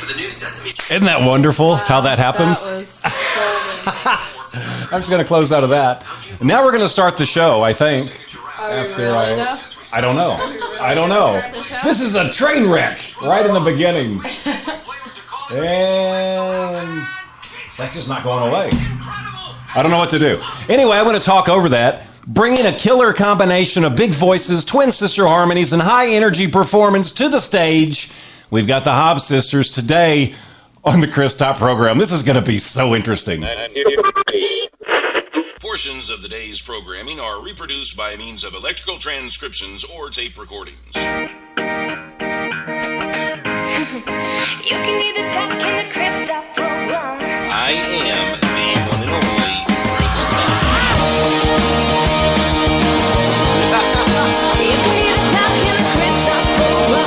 the new Sesame. Isn't that wonderful how that happens? That was golden. I'm just going to close out of that. Now we're going to start the show, I think. I don't know. I don't know. This is a train wreck right in the beginning. And that's just not going away. I don't know what to do. Anyway, I want to talk over that. Bringing a killer combination of big voices, twin sister harmonies, and high energy performance to the stage. We've got the Hobbs Sisters today on the Chris Top program. This is going to be so interesting. Portions of the day's programming are reproduced by means of electrical transcriptions or tape recordings. You can either talk in the Chris Top program. I am the one and only Chris Top. You can either talk in the Chris Top program.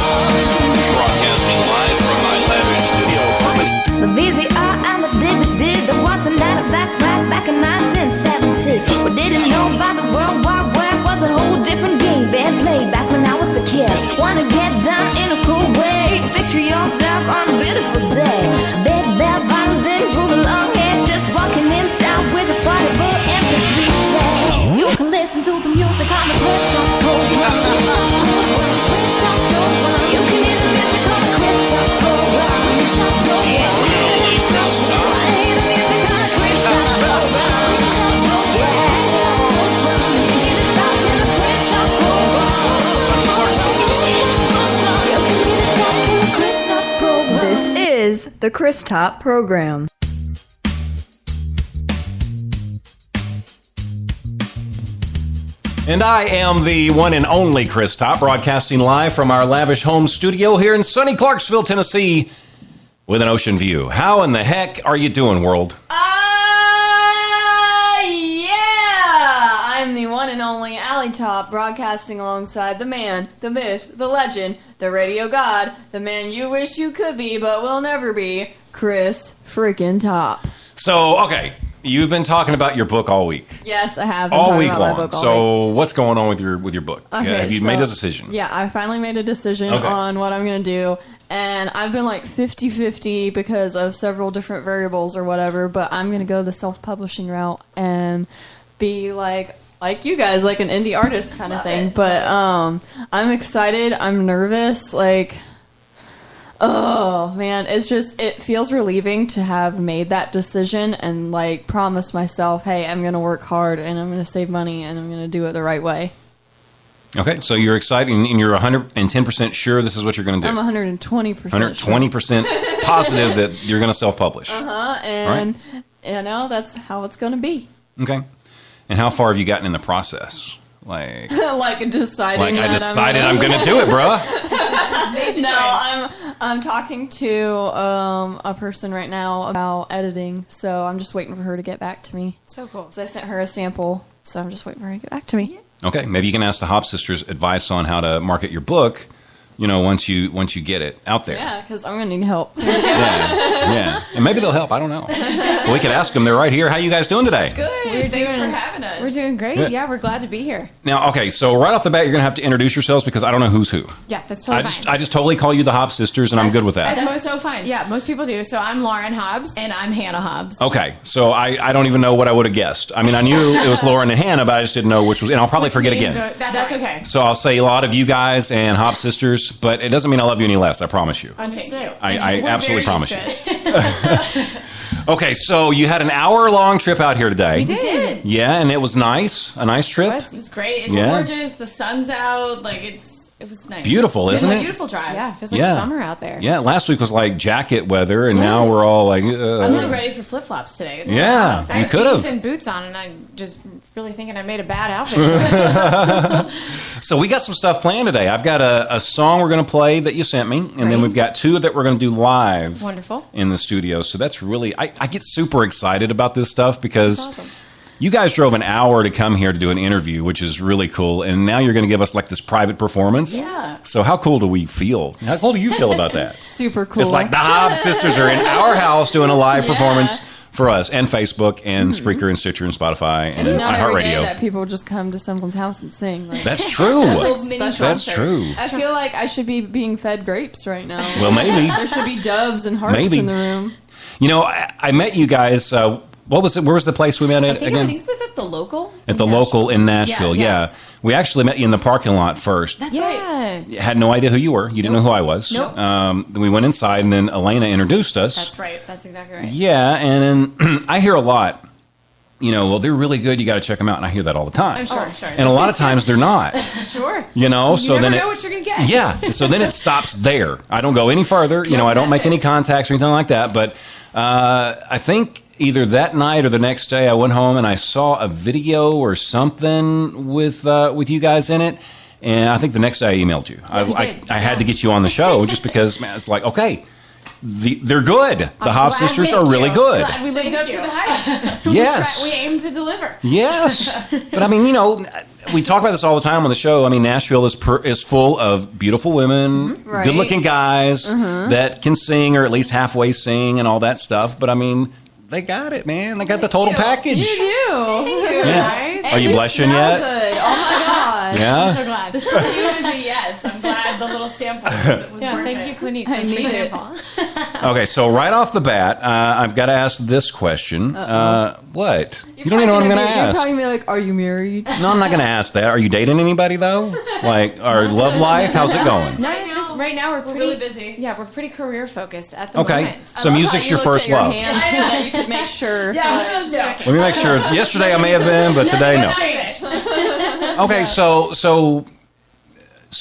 Broadcasting live from my lavish studio apartment. The VCR and the DVD, there was another black rap back in 1970. We didn't know about the World War Web, was a whole different game being played back when I was a kid. Wanna get down in a cool way, picture yourself on a beautiful day. Big bell bottoms and groove along here, just walking in style with a party book MP3 play. You can listen to the music on the Chris Top program. You can hear the music on the Chris Top program. Only Chris Top. Play the music on the Chris Top program. You can hear the top in the Chris Top program. Sunny Clarksville, Tennessee. You can hear the top in the Chris Top program. This is the Chris Top program. And I am the one and only Chris Top, broadcasting live from our lavish home studio here in sunny Clarksville, Tennessee, with an ocean view. How in the heck are you doing, world? Yeah! I'm the one and only Alley Top, broadcasting alongside the man, the myth, the legend, the radio god, the man you wish you could be but will never be, Chris freaking Top. So, okay, you've been talking about your book all week. Yes, I have. Been All talking week about my long. book all So, what's going on with your book? Okay, Have you so- made a decision? Yeah, I finally made a decision Okay. on what I'm going to do. And I've been like 50-50 because of several different variables or whatever. But I'm going to go the self-publishing route and be like you guys, like an indie artist kind of thing. But I'm excited. I'm nervous. Like, oh, man. It feels relieving to have made that decision and like promise myself, hey, I'm going to work hard and I'm going to save money and I'm going to do it the right way. Okay, so you're excited and you're 110% sure this is what you're going to do. I'm 120% 120% positive that you're going to self-publish. and you know that's how it's going to be. Okay. And how far have you gotten in the process? Like Like deciding. I that decided I'm going to do it, bruh. No, I'm talking to a person right now about editing, so I'm just waiting for her to get back to me. So cool. So I sent her a sample, so I'm just waiting for her to get back to me. Okay, maybe you can ask the Hobbs Sisters advice on how to market your book, you know, once you get it out there. Yeah, because I'm going to need help. Yeah. And maybe they'll help. I don't know. Well, we could ask them. They're right here. How you guys doing today? Good. Thanks for having us. We're doing great. Good. Yeah, we're glad to be here. Now, okay, so right off the bat, you're going to have to introduce yourselves because I don't know who's who. Yeah, that's totally fine. I just totally call you the Hobbs Sisters, and I'm good with that. That's so fine. Yeah, most people do. So I'm Lauren Hobbs. And I'm Hannah Hobbs. Okay, so I don't even know what I would have guessed. I mean, I knew it was Lauren and Hannah, but I just didn't know which was, and I'll probably forget again. That's okay. So I'll say a lot of you guys and Hobbs Sisters, but it doesn't mean I love you any less, I promise you. Understood. I absolutely promise you. Okay, so you had an hour-long trip out here today. We did. Yeah, and it was nice. A nice trip. It was great. It's Yeah. gorgeous. The sun's out. Like, it was nice. Beautiful, It's isn't a it? beautiful drive. Yeah, it feels like Yeah. summer out there. Yeah, last week was like jacket weather, and now we're all like... I'm really ready for flip-flops today. It's Yeah, I you have could have. jeans and boots on, and I'm just really thinking I made a bad outfit for this. So we got some stuff planned today. I've got a song we're going to play that you sent me, and then we've got two that we're going to do live. Wonderful. In the studio. So that's really... I get super excited about this stuff because... That's awesome. You guys drove an hour to come here to do an interview, which is really cool. And now you're going to give us like this private performance. Yeah. So how cool do we feel? How cool do you feel about that? Super cool. It's like the Hobbs Sisters are in our house doing a live performance for us, and Facebook, and Spreaker, and Stitcher, and Spotify, and It's not every day iHeartRadio. that people just come to someone's house and sing. Like, That's true. That's like That's special. true. I feel like I should be being fed grapes right now. Well, maybe. There should be doves and harps Maybe. in the room. You know, I met you guys. What was it? Where was the place we met at again? I think it was at the local. At the local in Nashville. Yes. Yeah. We actually met you in the parking lot first. That's right. Had no idea who you were. You didn't know who I was. Nope. Then we went inside, and then Elena introduced us. That's right. That's exactly right. Yeah, and then I hear a lot, well, they're really good. You got to check them out. And I hear that all the time. I'm sure. And a lot of times they're not. Sure. So never then know what you're gonna get. Yeah. So then it stops there. I don't go any further. I don't make any contacts or anything like that. But I think either that night or the next day, I went home and I saw a video or something with you guys in it. And I think the next day I emailed you. I had to get you on the show just because, man, it's like, okay, they're good. The Hobbs Sisters are really good. Glad we lived up to the hype. Yes. We aim to deliver. Yes. But I mean, we talk about this all the time on the show. I mean, Nashville is full of beautiful women, Right. good-looking guys that can sing or at least halfway sing and all that stuff. But I mean, they got it, man. They got the total package. You do. Yeah. Guys. Are you blushing smell yet? Good. Oh my god. Yeah. So glad. This review is a yes. I'm glad the little sample was worth thank it. you, Clinique. I need it. Okay, so right off the bat, I've got to ask this question. What? You don't even know what I'm going to You're ask. probably gonna be like, "Are you married?" No, I'm not going to ask that. Are you dating anybody, though? Like, our love life? How's it going? Right now we're really busy. Yeah, we're pretty career focused at the Okay, moment. so I love music's how your you looked first at your love. hand so that you could make sure. Let me make sure. Yesterday I may have been, but today no. Okay, so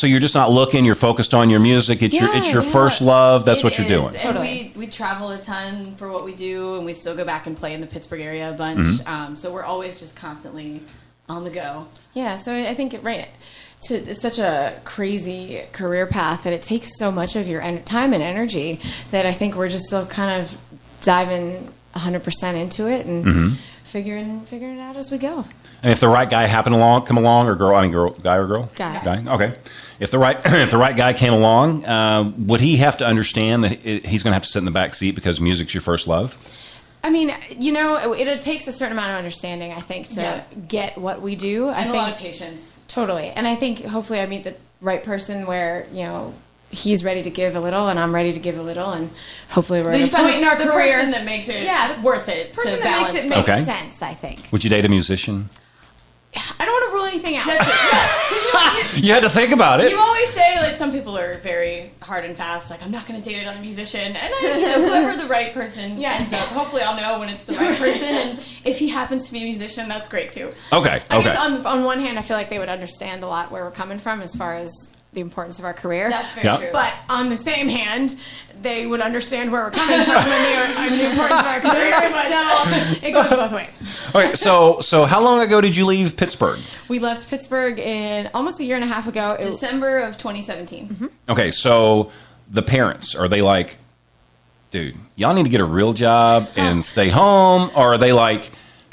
you're just not looking. You're focused on your music. It's your first love. That's what you're doing. And we travel a ton for what we do, and we still go back and play in the Pittsburgh area a bunch. So we're always just constantly on the go. Yeah, so I think it's such a crazy career path that it takes so much of your time and energy that I think we're just still kind of diving 100% into it and figuring it out as we go. And if the right guy come along, or guy or girl? Guy. Okay. If the right guy came along, would he have to understand that he's going to have to sit in the back seat because music's your first love? I mean, it takes a certain amount of understanding, I think, to get what we do. And a lot of patience. Totally. And I think hopefully I meet the right person where, he's ready to give a little and I'm ready to give a little, and hopefully we're at a point in our the career. person that makes it worth it. Person to that balance makes it make Okay. sense, I think. Would you date a musician? I don't want to rule anything out. That's it. You had to think about it. You always say, like, some people are very hard and fast, like, I'm not going to date another musician. And whoever the right person ends up, hopefully I'll know when it's the right person. And if he happens to be a musician, that's great, too. Okay. I guess on one hand, I feel like they would understand a lot where we're coming from as far as the importance of our career. That's very true. But on the same hand, they would understand where we're coming from and the importance of our career. So it goes both ways. Okay, so how long ago did you leave Pittsburgh? We left Pittsburgh in almost a year and a half ago. December of 2017. Okay, so the parents, are they like, dude, y'all need to get a real job and stay home? Or are they like,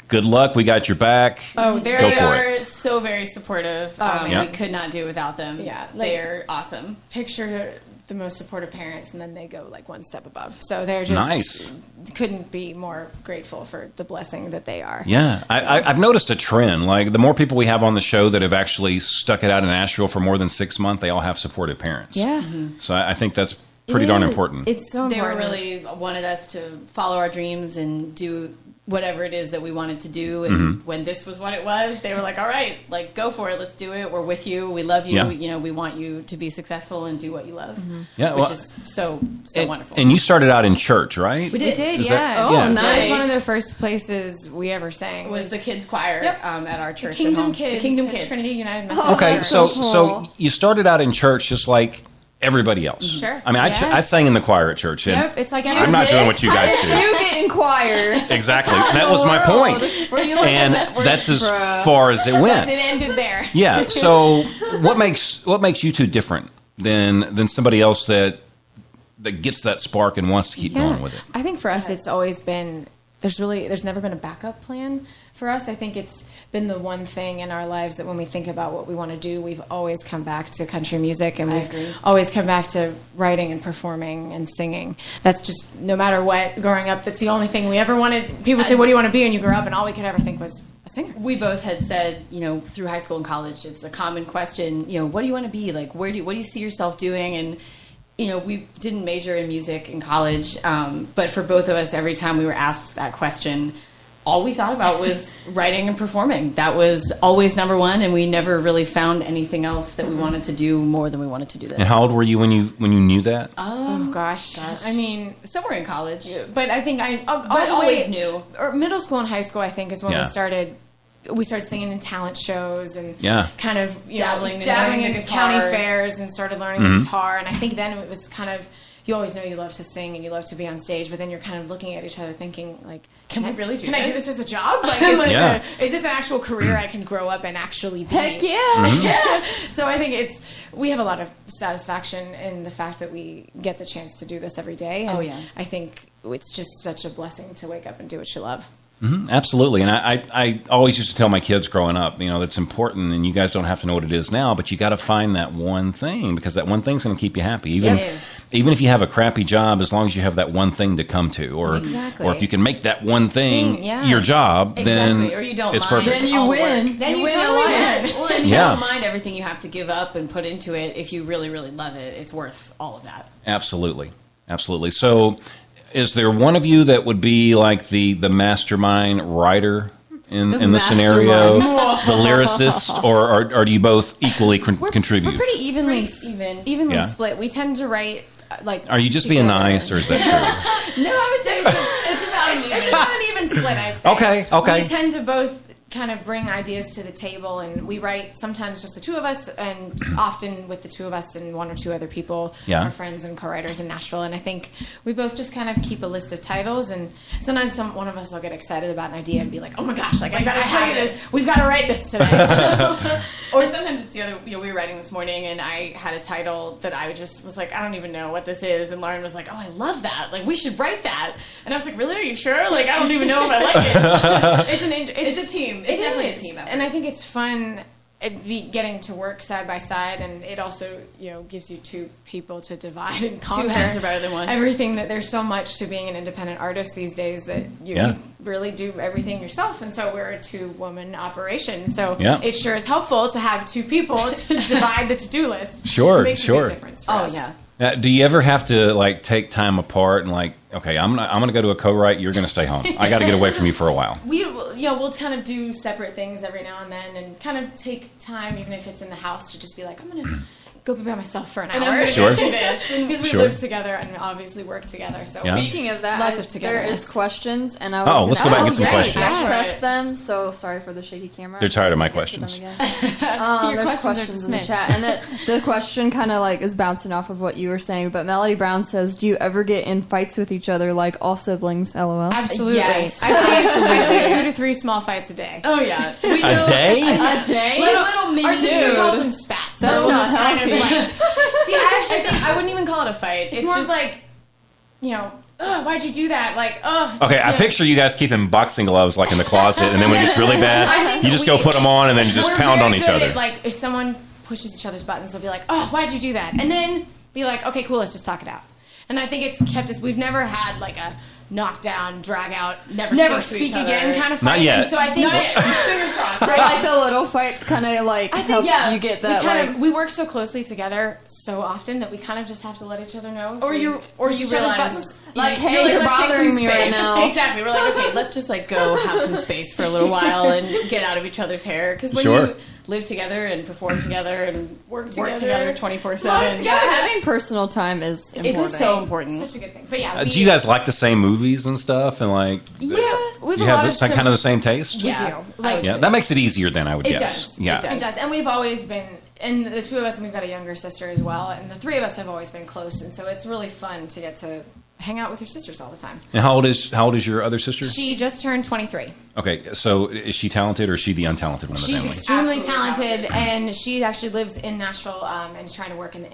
good luck, we got your back? Oh, They Go for are so very supportive. Yeah. We could not do without them. Yeah, They're awesome. Picture the most supportive parents, and then they go like one step above. So they're just Nice. Couldn't be more grateful for the blessing that they are. Yeah, I've noticed a trend. Like, the more people we have on the show that have actually stuck it out in Nashville for more than 6 months, they all have supportive parents. Yeah. So I think that's pretty darn important. It's so They were important. really wanted us to follow our dreams and do whatever it is that we wanted to do. And when this was what it was, they were like, all right, like, go for it. Let's do it. We're with you. We love you. Yeah. We want you to be successful and do what you love. Yeah, Which well, is so wonderful. And you started out in church, right? We did. Is yeah. that- Oh, yeah. nice. That was one of the first places we ever sang. was the kids choir at our church. Kingdom at home. Kids. The Kingdom at Kids. Trinity United Methodist. Okay, That's so so cool. so you started out in church just like everybody else. Sure. I mean, Yeah. I sang in the choir at church. And Yep, it's like I'm not doing what you guys How do. did you get in choir? Exactly. That was my point. Were you like And that's as far as it It went. ended there. Yeah. So what makes you two different than somebody else that gets that spark and wants to keep going with it? I think for us, it's always been there's never been a backup plan For us, I think it's been the one thing in our lives that when we think about what we want to do, we've always come back to country music, and we've always come back to writing and performing and singing. That's just, no matter what, growing up, that's the only thing we ever wanted. People say, what do you want to be when you grow up? And all we could ever think was a singer. We both had said, through high school and college, it's a common question, what do you want to be? Like, what do you see yourself doing? And we didn't major in music in college, but for both of us, every time we were asked that question, all we thought about was writing and performing. That was always number one, and we never really found anything else that we wanted to do more than we wanted to do this. And how old were you when you knew that? Oh gosh. I mean, somewhere in college. But I think I always knew. Or middle school and high school, I think, is when we started singing in talent shows and kind of dabbling in county fairs and started learning the guitar. And I think then it was kind of, you always know you love to sing and you love to be on stage, but then you're kind of looking at each other thinking, like, can I do this as a job? Like, is this an actual career I can grow up and actually be? Heck yeah! So I think we have a lot of satisfaction in the fact that we get the chance to do this every day. And I think it's just such a blessing to wake up and do what you love. Mm-hmm, absolutely. And I always used to tell my kids growing up, that's important, and you guys don't have to know what it is now, but you got to find that one thing, because that one thing's going to keep you happy. Even if you have a crappy job, as long as you have that one thing to come to, or if you can make that one thing your job, then or you don't it's mind. perfect. Then you win. Then you win totally a win. Well, and you don't mind everything you have to give up and put into it. If you really, really love it, it's worth all of that. Absolutely. So, is there one of you that would be like the mastermind writer in the scenario, the lyricist, or do you both equally contribute? We're pretty evenly split. We tend to write Are you just being nice, or is that true? No, I would say it's about an even split, I'd say. Okay. We tend to both kind of bring ideas to the table, and we write sometimes just the two of us, and often with the two of us and one or two other people, our friends and co-writers in Nashville. And I think we both just kind of keep a list of titles, and sometimes one of us will get excited about an idea and be like, oh my gosh, I gotta tell you this, we've got to write this today. Or sometimes it's the other, we were writing this morning and I had a title that I just was like, I don't even know what this is, and Lauren was like, oh, I love that, like we should write that, and I was like, really, are you sure? Like, I don't even know if I like it. It's a team. It's definitely a team effort. And I think it's fun getting to work side by side, and it also gives you two people to divide and conquer. Two heads are better than one. Everything that there's so much to being an independent artist these days that you really do everything yourself, and so we're a two-woman operation. So it sure is helpful to have two people to divide the to-do list. Sure, it makes a big difference for us. Yeah. Now, do you ever have to take time apart and okay, I'm gonna go to a co-write, you're gonna stay home. I got to get away from you for a while. We'll kind of do separate things every now and then, and kind of take time, even if it's in the house, to just be like, I'm gonna go be by myself for an hour. Sure. Do this, because we live together and obviously work together. So speaking of that, lots of togetherness. there is questions, and I was let's go back and get some questions. Access them. So sorry for the shaky camera. They're tired of my questions. There's questions in the chat, and the question kind of is bouncing off of what you were saying. But Melody Brown says, "Do you ever get in fights with each other like all siblings?" LOL. Absolutely. Yes. I see 2 to 3 small fights a day. Oh yeah. A day? A day? Little mini. Our sister calls them spats. That's so not healthy. See, I actually think I wouldn't even call it a fight. It's more just why'd you do that? Okay, I picture you guys keeping boxing gloves in the closet, and then when it gets really bad, you just go put them on and then just pound on each other. If someone pushes each other's buttons, we'll be like, oh, why'd you do that? And then be like, okay, cool, let's just talk it out. And I think it's kept us, we've never had a knockdown, drag out, never speak again kind of fight. Not yet. And so I think fingers crossed. So the little fights kind of help you get that. We work so closely together so often that we kind of just have to let each other know. Or you realize hey, you're bothering me right now. Exactly. We're like, okay, let's just go have some space for a little while and get out of each other's hair, because when you live together and perform together and work together 24/7. Yeah, having personal time is important. It's so important. Such a good thing. But do you guys like the same movies and stuff, and we you have this kind of the same taste? We do. That makes it easier then, I would guess. Does. Yeah, it does. And we've always been, and the two of us, and we've got a younger sister as well, and the three of us have always been close, and so it's really fun to get to hang out with your sisters all the time. And how old is your other sister? She just turned 23. Okay, so is she talented or is she the untalented one in the She's family? extremely talented, and she actually lives in Nashville and is trying to work in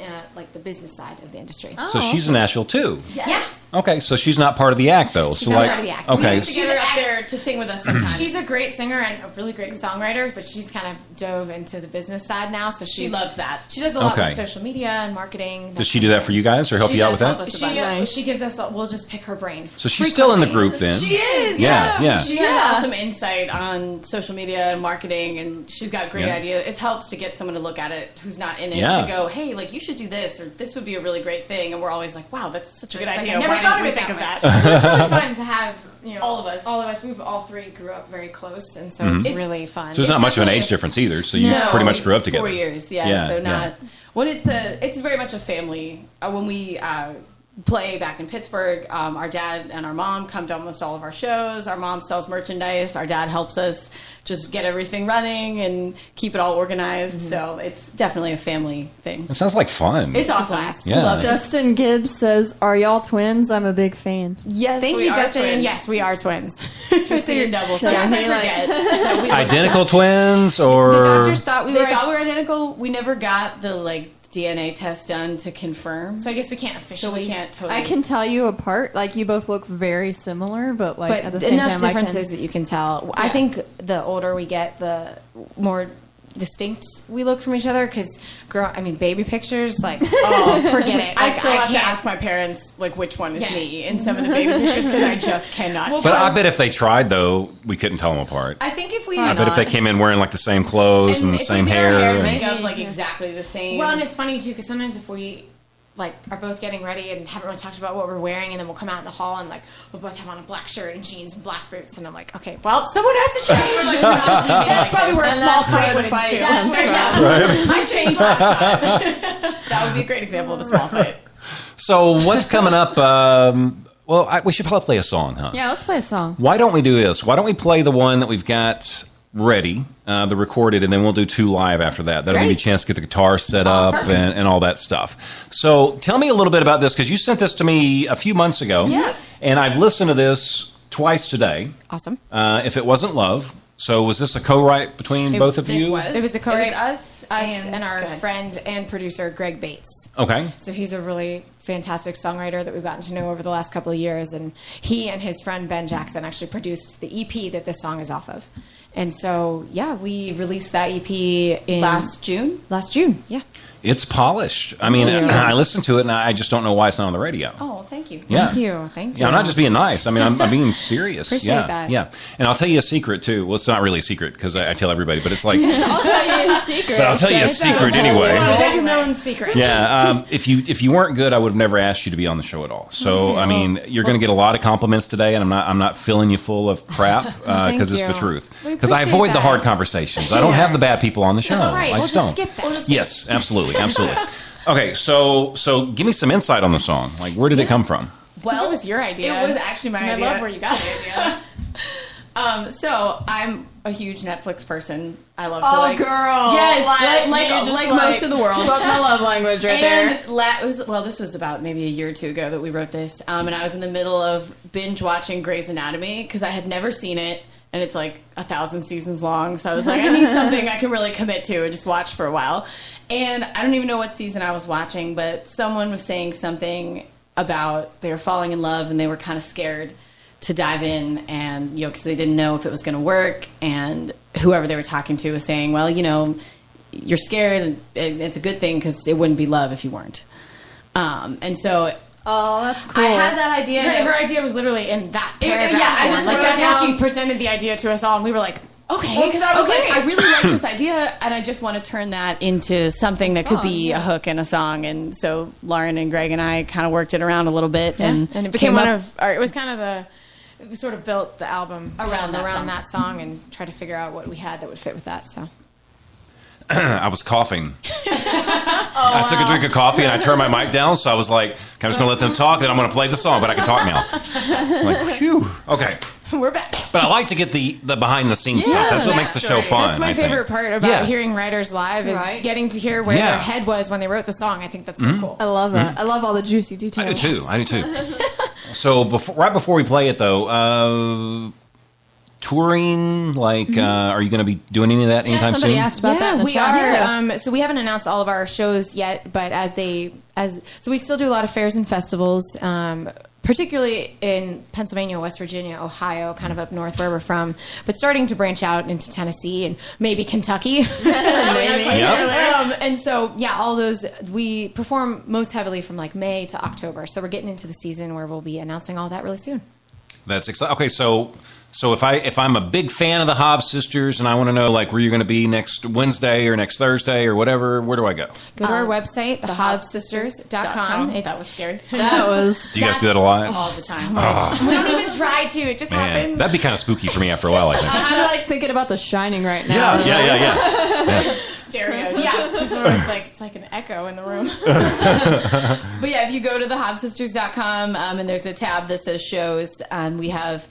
the business side of the industry. So she's in Nashville too. Yes. Okay, so she's not part of the act though. She's so not like, part of the act. okay, We used to get her up there to sing with us sometimes. She's a great singer and a really great songwriter, but she's kind of dove into the business side now. So she loves that. She does a lot Okay. with social media and marketing. does she do that for you guys or help She you out does with help that? us a bunch. She gives us. We'll just pick her brain. So she's still in the group then. She is. Yeah. She has awesome insight on social media and marketing, and she's got great Yeah. ideas. It helps to get someone to look at it who's not in it Yeah. to go, hey, like you should do this, or this would be a really great thing. And we're always like, wow, that's such a good Like, idea. I never Why thought didn't we of it think of that that? So it's really fun to have All of us. All of us. We've all three grew up very close, and so it's really fun. So there's not much of an age difference either. So you pretty much grew up together. 4 years, yeah. So not. Well, it's very much a family. When we play back in Pittsburgh, our dad and our mom come to almost all of our shows. Our mom sells merchandise. Our dad helps us just get everything running and keep it all organized. So it's definitely a family thing. It sounds like fun. It's awesome. Yeah. We love it. Dustin Gibbs says, "Are y'all twins? I'm a big fan." Yes, Thank we you, are Dustin. twins. Yes, we are twins. Tristan and double. Sometimes I forget. that we look Identical twins or The doctors thought They thought we were identical. We never got the DNA test done to confirm. So I guess we can't officially. We can't totally. I can tell you apart. Like, you both look very similar, but like But at the same enough time, differences that you can tell. I think the older we get, the more distinct we look from each other. Because, baby pictures, oh, forget it. I still have to can't. ask my parents which one is me in some of the baby pictures because I just cannot. But I bet if they tried though, we couldn't tell them apart. I think if we, I bet if they came in wearing the same clothes and the if same we did hair. our hair and and- makeup exactly the same. Well, and it's funny too because sometimes if we are both getting ready and haven't really talked about what we're wearing, and then we'll come out in the hall and we'll both have on a black shirt and jeans and black boots, and I'm like, okay, well, someone has to change. That's probably where a small fight would ensue. That's where I changed last time. That would be a great example of a small fight. So what's coming up? We should probably play a song, huh? Yeah, let's play a song. Why don't we do this? Why don't we play the one that we've got ready, the recorded, and then we'll do 2 live after that. That'll give you a chance to get the guitar set up and all that stuff. So tell me a little bit about this, because you sent this to me a few months ago. Yeah. And I've listened to this twice today. Awesome. If It Wasn't Love. So was this a co-write between both of you? It was a co-write. us and our friend and producer, Greg Bates. Okay. So he's a really fantastic songwriter that we've gotten to know over the last couple of years. And he and his friend Ben Jackson actually produced the EP that this song is off of. And so, we released that EP in Last June, yeah. It's polished. I mean, I listened to it, and I just don't know why it's not on the radio. Oh, thank you. Yeah. Thank you. Yeah, I'm not just being nice. I mean, I'm being serious. Appreciate that. Yeah. And I'll tell you a secret, too. Well, it's not really a secret, because I tell everybody, but it's like... I'll tell you a secret. But I'll tell you a secret anyway. Big known secret. Yeah, if you weren't good, I would have never asked you to be on the show at all. So I mean, you're going to get a lot of compliments today, and I'm not filling you full of crap because it's the truth. Because I avoid the hard conversations. I don't have the bad people on the show. Right, I we'll just just don't. skip that. Yes, absolutely. Okay, so give me some insight on the song. Like, where did it come from? Well, it was your idea. It was actually my idea. I love where you got the idea. So I'm a huge Netflix person. I love to Oh, girl. Yes, you just, like most of the world. Spoke my love language right there. And this was about maybe a year or two ago that we wrote this. And I was in the middle of binge watching Grey's Anatomy because I had never seen it. And it's 1,000 seasons long. So I was like, I need something I can really commit to and just watch for a while. And I don't even know what season I was watching, but someone was saying something about they were falling in love and they were kind of scared to dive in, and because they didn't know if it was going to work. And whoever they were talking to was saying, well, you're scared. It's a good thing because it wouldn't be love if you weren't. And so. Oh, that's cool. I had that idea. Her idea was literally in that paragraph. I just wrote that's it how down. she presented the idea to us all, and we were like, okay. Because I was like, I really like this idea, and I just want to turn that into something that could be a hook in a song. And so Lauren and Greg and I kind of worked it around a little bit, and it became it was kind of we sort of built the album around that song and tried to figure out what we had that would fit with that. So. I was coughing. I took a drink of coffee and I turned my mic down, so I was like, I'm just going to let them talk, then I'm going to play the song, but I can talk now. I'm like, phew. Okay. We're back. But I like to get the behind-the-scenes stuff. That's what makes the show fun. That's my favorite part about hearing writers live is getting to hear where their head was when they wrote the song. I think that's so cool. I love that. I love all the juicy details. I do too. So right before we play it, though, touring? Like, are you going to be doing any of that anytime somebody soon? asked about that in the we chat. are. So we haven't announced all of our shows yet, but so we still do a lot of fairs and festivals, particularly in Pennsylvania, West Virginia, Ohio, kind of up north where we're from, but starting to branch out into Tennessee and maybe Kentucky. Maybe. Yep. And so, yeah, all those, we perform most heavily from like May to October. So we're getting into the season where we'll be announcing all that really soon. That's exciting. Okay, so if I'm a big fan of the Hobbs Sisters and I want to know like where you're going to be next Wednesday or next Thursday or whatever, where do I go? Go to our website, thehobbssisters.com. That was scared. That was. Do you guys do that a lot? All the time. We don't even try to. It just happens. That'd be kind of spooky for me after a while, I think. I'm like thinking about The Shining right now. Yeah. Stereo. Yeah. People are always like, it's like an echo in the room. But yeah, if you go to thehobbssisters.com and there's a tab that says shows, we have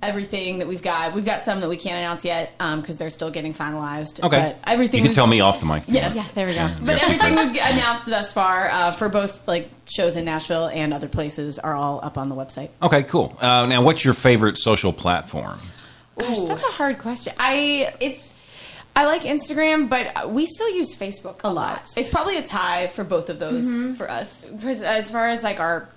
everything that we've got. We've got some that we can't announce yet because they're still getting finalized. Okay. But everything You can tell me off the mic. Yes. Yeah, there we go. But everything we've announced thus far for both like shows in Nashville and other places are all up on the website. Okay, cool. Now, what's your favorite social platform? Gosh, that's a hard question. I like Instagram, but we still use Facebook a lot. It's probably a tie for both of those for us. As far as like our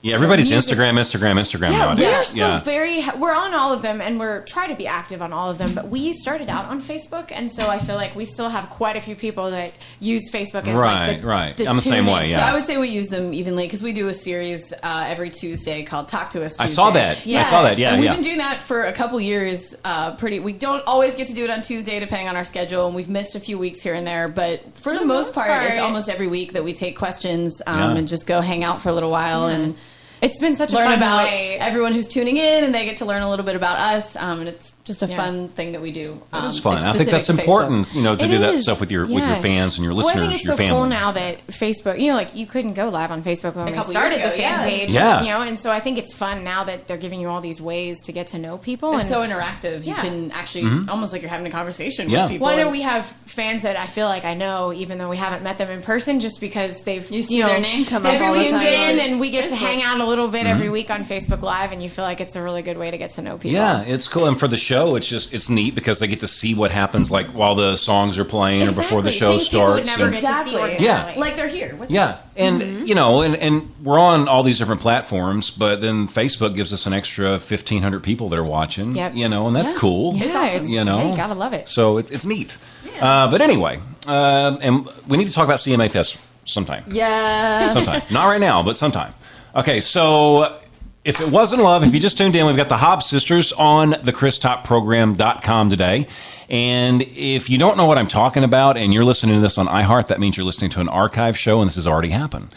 Yeah, everybody's music. Instagram nowadays. we're still we're on all of them, and we're trying to be active on all of them. But we started out on Facebook, and so I feel like we still have quite a few people that use Facebook as Right. I'm the same way, So yeah. I would say we use them evenly because we do a series every Tuesday called Talk to Us Tuesday. I saw that. I saw that. Yeah, and we've yeah. been doing that for a couple years. We don't always get to do it on Tuesday depending on our schedule, and we've missed a few weeks here and there. But for the most part, it's almost every week that we take questions and just go hang out for a little while and it's been such a learn fun about way. everyone who's tuning in, and they get to learn a little bit about us. And it's just a fun thing that we do. It's fun. It's I think that's specific to important, Facebook. to do that stuff with your fans and your listeners, Well, I think it's your so family. cool now that Facebook, like you couldn't go live on Facebook when we couple started years the ago, fan yeah. page. Yeah. And so I think it's fun now that they're giving you all these ways to get to know people. It's and so interactive. You can actually almost like you're having a conversation with people. Well, I know and- we have fans that I feel like I know, even though we haven't met them in person, just because they've You see their name come up they've all the tuned time. in, and we get to hang out a little bit every week on Facebook Live, and you feel like it's a really good way to get to know people. Yeah, it's cool. And for the show, it's neat because they get to see what happens like while the songs are playing or before the show Things people would starts. never and- get to see Exactly. ordinarily. like they're here. With Yeah, us. and and we're on all these different platforms, but then Facebook gives us an extra 1,500 people that are watching. Yep. And that's cool. Yeah, awesome. you gotta love it. So it's neat. But anyway, and we need to talk about CMA Fest sometime. Yeah. Sometime, not right now, but sometime. Okay, so. If it wasn't love, if you just tuned in, we've got the Hobbs Sisters on thechristoppprogram.com today. And if you don't know what I'm talking about and you're listening to this on iHeart, that means you're listening to an archive show and this has already happened.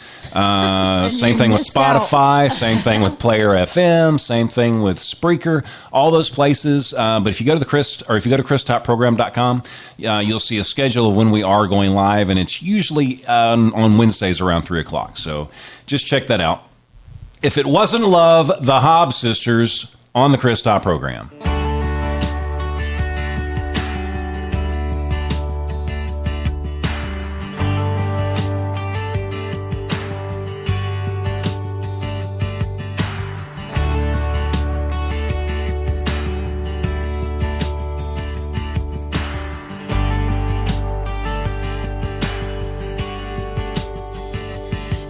Same thing with missed out. Spotify, same thing with Player FM, same thing with Spreaker, all those places. But if you go to christoppprogram.com, you'll see a schedule of when we are going live, and it's usually on Wednesdays around 3 o'clock. So just check that out. If it wasn't love, the Hobbs Sisters on the Chris Top program.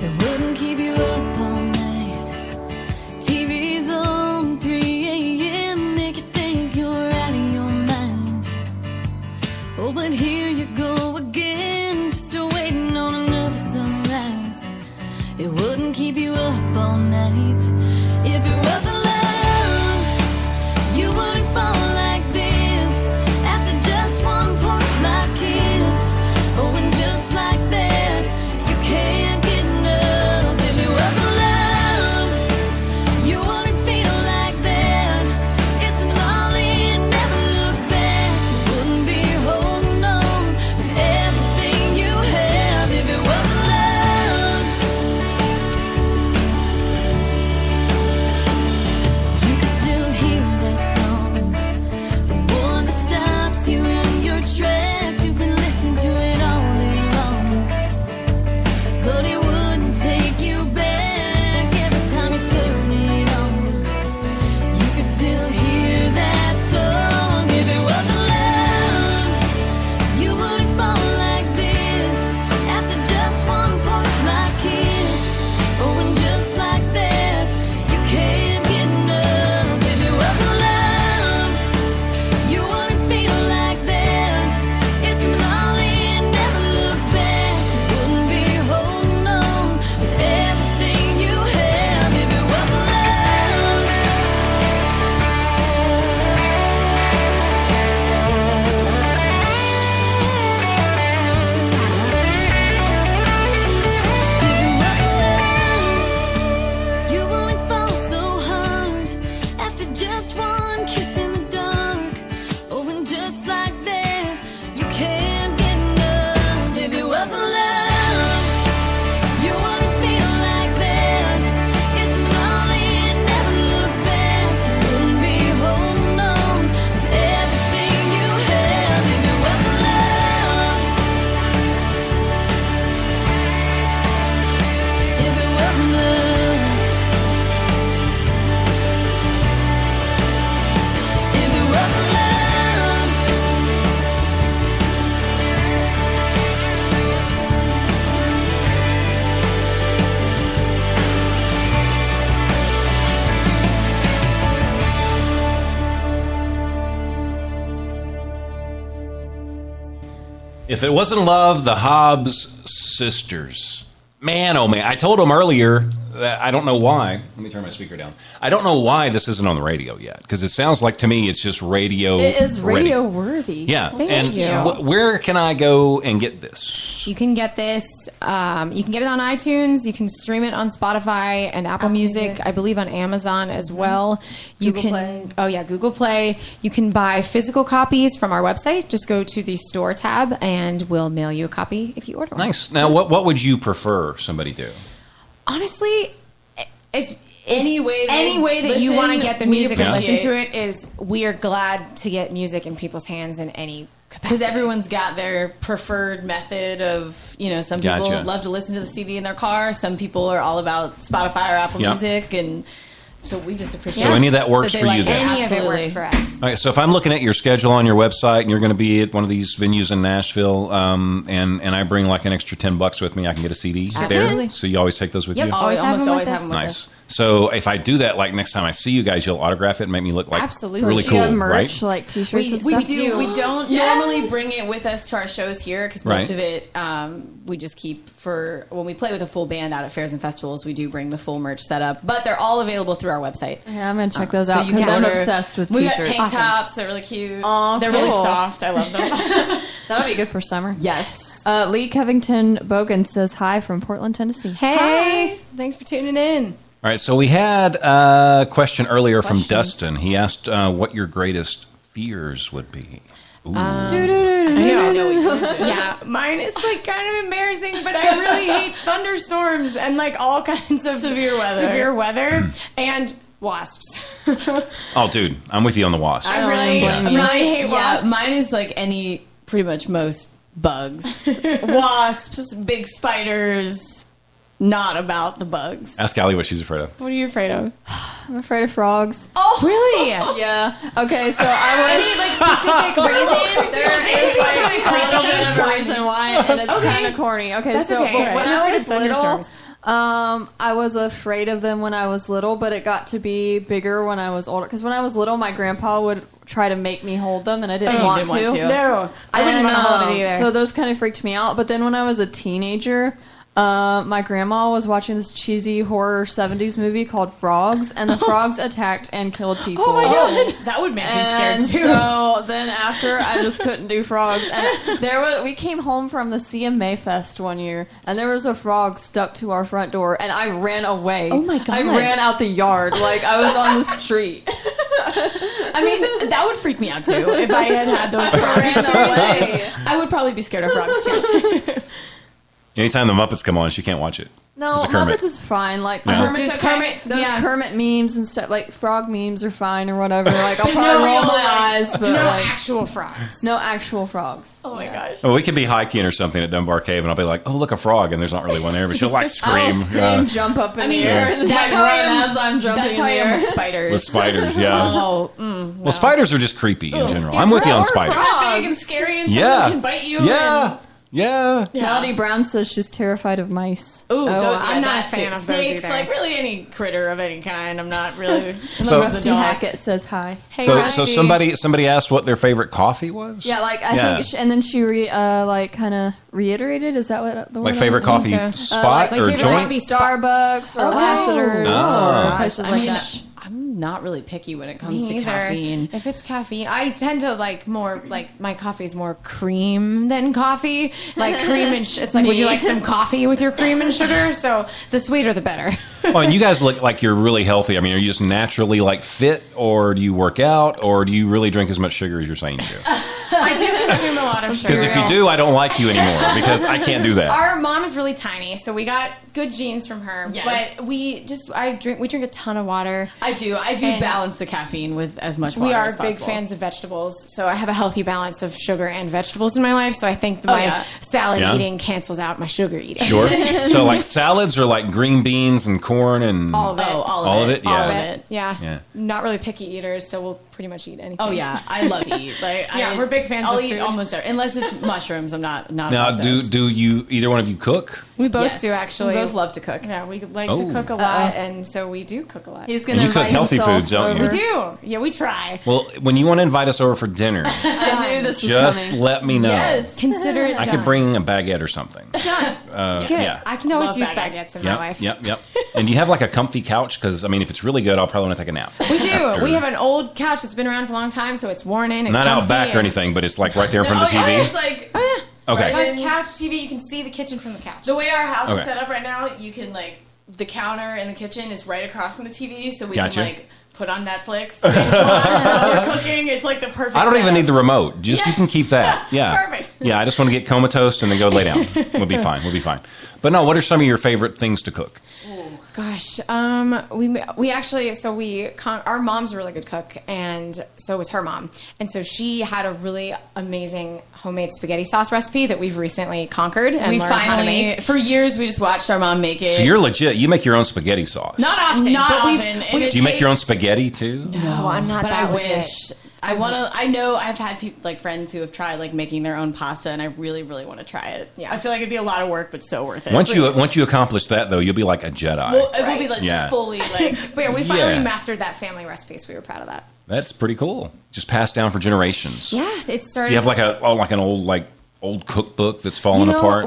It wouldn't keep you up all night. TV's on 3 a.m. Make you think you're out of your mind. Oh, but here you go again, just waiting on another sunrise. It wouldn't keep you up all night. If it wasn't love, you wouldn't fall like this. After just one porch like kiss. Oh, and just like that, you can't get enough. If it wasn't love, you wouldn't feel like that. It's an all-in, never look back. You wouldn't be holding on with everything you have. If it wasn't love, If it wasn't love, the Hobbs Sisters. Man, oh man. I told them earlier that I don't know why. Let me turn my speaker down. I don't know why this isn't on the radio yet. Because it sounds like to me it's just radio. It is ready. radio worthy. Yeah. Thank you. Where can I go and get this? You can get this. You can get it on iTunes. You can stream it on Spotify and Apple Music. I believe on Amazon as well. You Google can. Play. Oh yeah, Google Play. You can buy physical copies from our website. Just go to the store tab, and we'll mail you a copy if you order one. Nice. Now, what would you prefer somebody do? Honestly, it's Any way that you want to get the we music and listen appreciate. to it is we are glad to get music in people's hands in any capacity. Because everyone's got their preferred method of, some people Gotcha. love to listen to the CD in their car. Some people are all about Spotify or Apple Yeah. Music. And so we just appreciate So any of that works they for you like then? any of it Absolutely. works for us. All right, so if I'm looking at your schedule on your website and you're going to be at one of these venues in Nashville, and I bring like an extra $10 with me, I can get a CD there. Absolutely. So you always take those with you? Always have almost them always with have us. them with Nice. us. So if I do that, like next time I see you guys, you'll autograph it and make me look like Absolutely. really Do you have cool, merch, right? like T-shirts and We stuff? do. We don't Yes. normally bring it with us to our shows here because most Right. of it we just keep for when we play with a full band out at fairs and festivals. We do bring the full merch set up, but they're all available through our website. Yeah, I'm gonna check those So out you because can I'm order- obsessed with We got T-shirts. tank tops. They're really cute. Aw, they're really cool. soft. I love them. That'll be good for summer. Yes. Lee Covington Bogan says hi from Portland, Tennessee. Hey, thanks for tuning in. All right, so we had a question earlier from Dustin. He asked what your greatest fears would be. Ooh. I know. Yeah, mine is like kind of embarrassing, but I really hate thunderstorms and like all kinds of Severe weather. and wasps. Oh, dude, I'm with you on the wasp. I don't really- even blame you. I hate wasps. Mine is like pretty much most bugs, wasps, big spiders. Not about the bugs. Ask Allie what she's afraid of. What are you afraid of? I'm afraid of frogs. Oh, really? Yeah. Okay, so I was Any like specific reason? there is like a little bit of a reason why, and it's kind of corny. Okay, That's so okay. but when I'm I afraid was of little, thunderstorms. I was afraid of them when I was little, but it got to be bigger when I was older. Because when I was little, my grandpa would try to make me hold them, and I didn't want didn't want to. No, I wouldn't want to hold it either. So those kind of freaked me out. But then when I was a teenager, my grandma was watching this cheesy horror 70s movie called Frogs, and the frogs attacked and killed people. Oh my god, that would make me And scared too. so then after, I just couldn't do frogs. And we came home from the CMA Fest one year, and there was a frog stuck to our front door, and I ran away. Oh my God. I ran out the yard like I was on the street. I mean, that would freak me out too if I had those frog Ran away. experiences. I would probably be scared of frogs too. Anytime the Muppets come on, she can't watch it. No, 'Cause of Kermit. Muppets is fine. Like Yeah. Kermit's Just okay. Kermit, those yeah. Kermit memes and stuff, like frog memes are fine or whatever. Like I'll There's probably no roll real, my like, eyes, but no like actual frogs. no actual frogs. Oh my gosh. Well, we could be hiking or something at Dunbar Cave, and I'll be like, "Oh, look, a frog!" And there's not really one there, but she'll like I'll scream. scream, jump up in the air, and that's like how I run am- as I'm jumping That's in how the I am air. with spiders. with spiders. Yeah. Oh, Well, spiders are just creepy in general. I'm with you on Or spiders. frogs. big and scary, and Yeah. someone can bite you. Yeah. Yeah. Melody Brown says she's terrified of mice. And, ooh, I'm not a that fan too. of those snakes. either. Like really any critter of any kind. I'm not really. So- Rusty Hackett says hi. Hey, So Rusty. somebody asked what their favorite coffee was. Yeah, like I Yeah. think, and then she like kind of reiterated. Is that what the Like word? favorite I think coffee so. spot like or favorite joint. coffee Starbucks or Lassiter's Oh. or places I like mean, that. I'm not really picky when it comes Me to either. caffeine. If it's caffeine, I tend to like more like my coffee's more cream than coffee. Like cream and it's like, would you Me. like some coffee with your cream and sugar? So the sweeter the better. Oh, and you guys look like you're really healthy. I mean, are you just naturally like fit, or do you work out, or do you really drink as much sugar as you're saying you do? I do consume a lot of sugar. Because if you do, I don't like you anymore because I can't do that. Our mom is really tiny, so we got good genes from her. Yes. But we drink a ton of water. I do And- balance the caffeine with as much water We are as big possible. fans of vegetables, so I have a healthy balance of sugar and vegetables in my life. So I think my yeah. salad Yeah. eating cancels out my sugar eating. Sure. So like salads are like green beans and corn and All of it. Oh, all All of of it. it? All Yeah. of All of it. it. Yeah. Yeah. Not really picky eaters, so we'll pretty much eat anything. Oh yeah, I love to eat. Like, Yeah, we're big fans I'll of eat food. almost everything. And Unless it's mushrooms, I'm not Now, about those. do you either one of you cook? We both Yes. do, actually. We both love to cook. Yeah, we like to cook a lot, and so we do cook a lot. He's going And to you cook invite healthy himself foods, don't you? over. We do. Yeah, we try. Well, when you want to invite us over for dinner, I knew this was just coming. let me know. Yes. Consider it I done. could bring a baguette or something. Good. Yeah. I can always Love use baguettes. baguettes in my life. Yep. And do you have like a comfy couch? Because, I mean, if it's really good, I'll probably want to take a nap. We do. We have an old couch that's been around for a long time, so it's worn in and Not out comfy back or and- anything, but it's like right there in front of the Oh, TV. yeah, it's like Okay. right Like couch TV, you can see the kitchen from the couch. the way our house Okay. is set up right now. You can like the counter in the kitchen is right across from the TV, so we Gotcha. can like put on Netflix, binge watch while we're cooking. It's like the perfect. I don't even setup. need the remote. Just you can keep that. Yeah. Perfect. Yeah, I just want to get comatose and then go lay down. We'll be fine. We'll be fine. But no, what are some of your favorite things to cook? Gosh, we actually, our mom's a really good cook, and so was her mom, and so she had a really amazing homemade spaghetti sauce recipe that we've recently conquered and We learned how to finally, make. for years, we just watched our mom make it. So you're legit. You make your own spaghetti sauce. not often, Not but often. and it Do you make your own takes- spaghetti too? No, I'm not But that I legit. wish. I want to. I know I've had people like friends who have tried like making their own pasta, and I really, really want to try it. Yeah. I feel like it'd be a lot of work, but so worth it. Once you accomplish that though, you'll be like a Jedi. well, it will be like Yeah. fully like. But yeah, we finally Yeah. mastered that family recipe, so we were proud of that. That's pretty cool. Just passed down for generations. Yes, it started. You have like an old cookbook that's falling apart.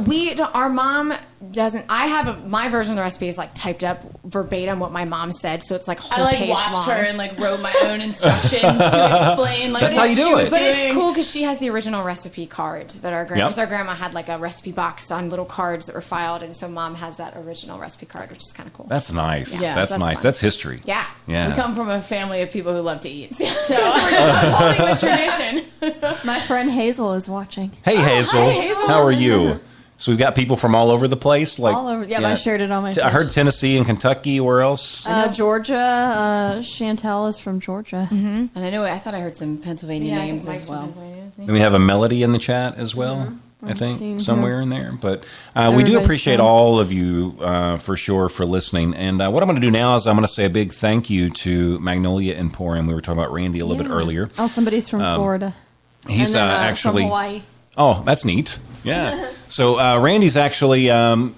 Our mom doesn't. I have my version of the recipe is like typed up verbatim what my mom said, so it's like whole I like page watched long. her and like wrote my own instructions to explain like That's what how you she do was it. But doing. it's cool because she has the original recipe card that our grandma. Yep. Because our grandma had like a recipe box on little cards that were filed, and so mom has that original recipe card, which is kind of cool. That's nice. Yeah, that's that's nice. fun. That's history. Yeah. Yeah. We come from a family of people who love to eat. So We're just holding the tradition. My friend Hazel is watching. Hey Hazel. hi, Hazel. How are you? So we've got people from all over the place. Like All over. Yeah, I shared it on my I heard Tennessee and Kentucky. Where else? Georgia. Chantel is from Georgia. and I thought I heard some Pennsylvania names as well. And we have a Melody in the chat as well. I seen think her. somewhere in there. But we do Everybody's appreciate fun. all of you for sure for listening. And what I'm going to do now is I'm going to say a big thank you to Magnolia Emporium. We were talking about Randy a little bit earlier. Oh, somebody's from Florida. He's And then, actually from Hawaii. Oh, that's neat. Yeah. So Randy's actually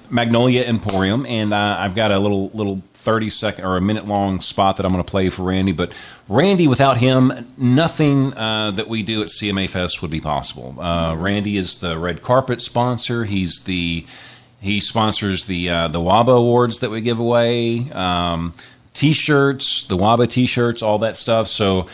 Magnolia Emporium, and I've got a little 30-second or a minute-long spot that I'm going to play for Randy. But Randy, without him, nothing that we do at CMA Fest would be possible. Randy is the red carpet sponsor. He sponsors the WABA awards that we give away, T-shirts, the WABA T-shirts, all that stuff. So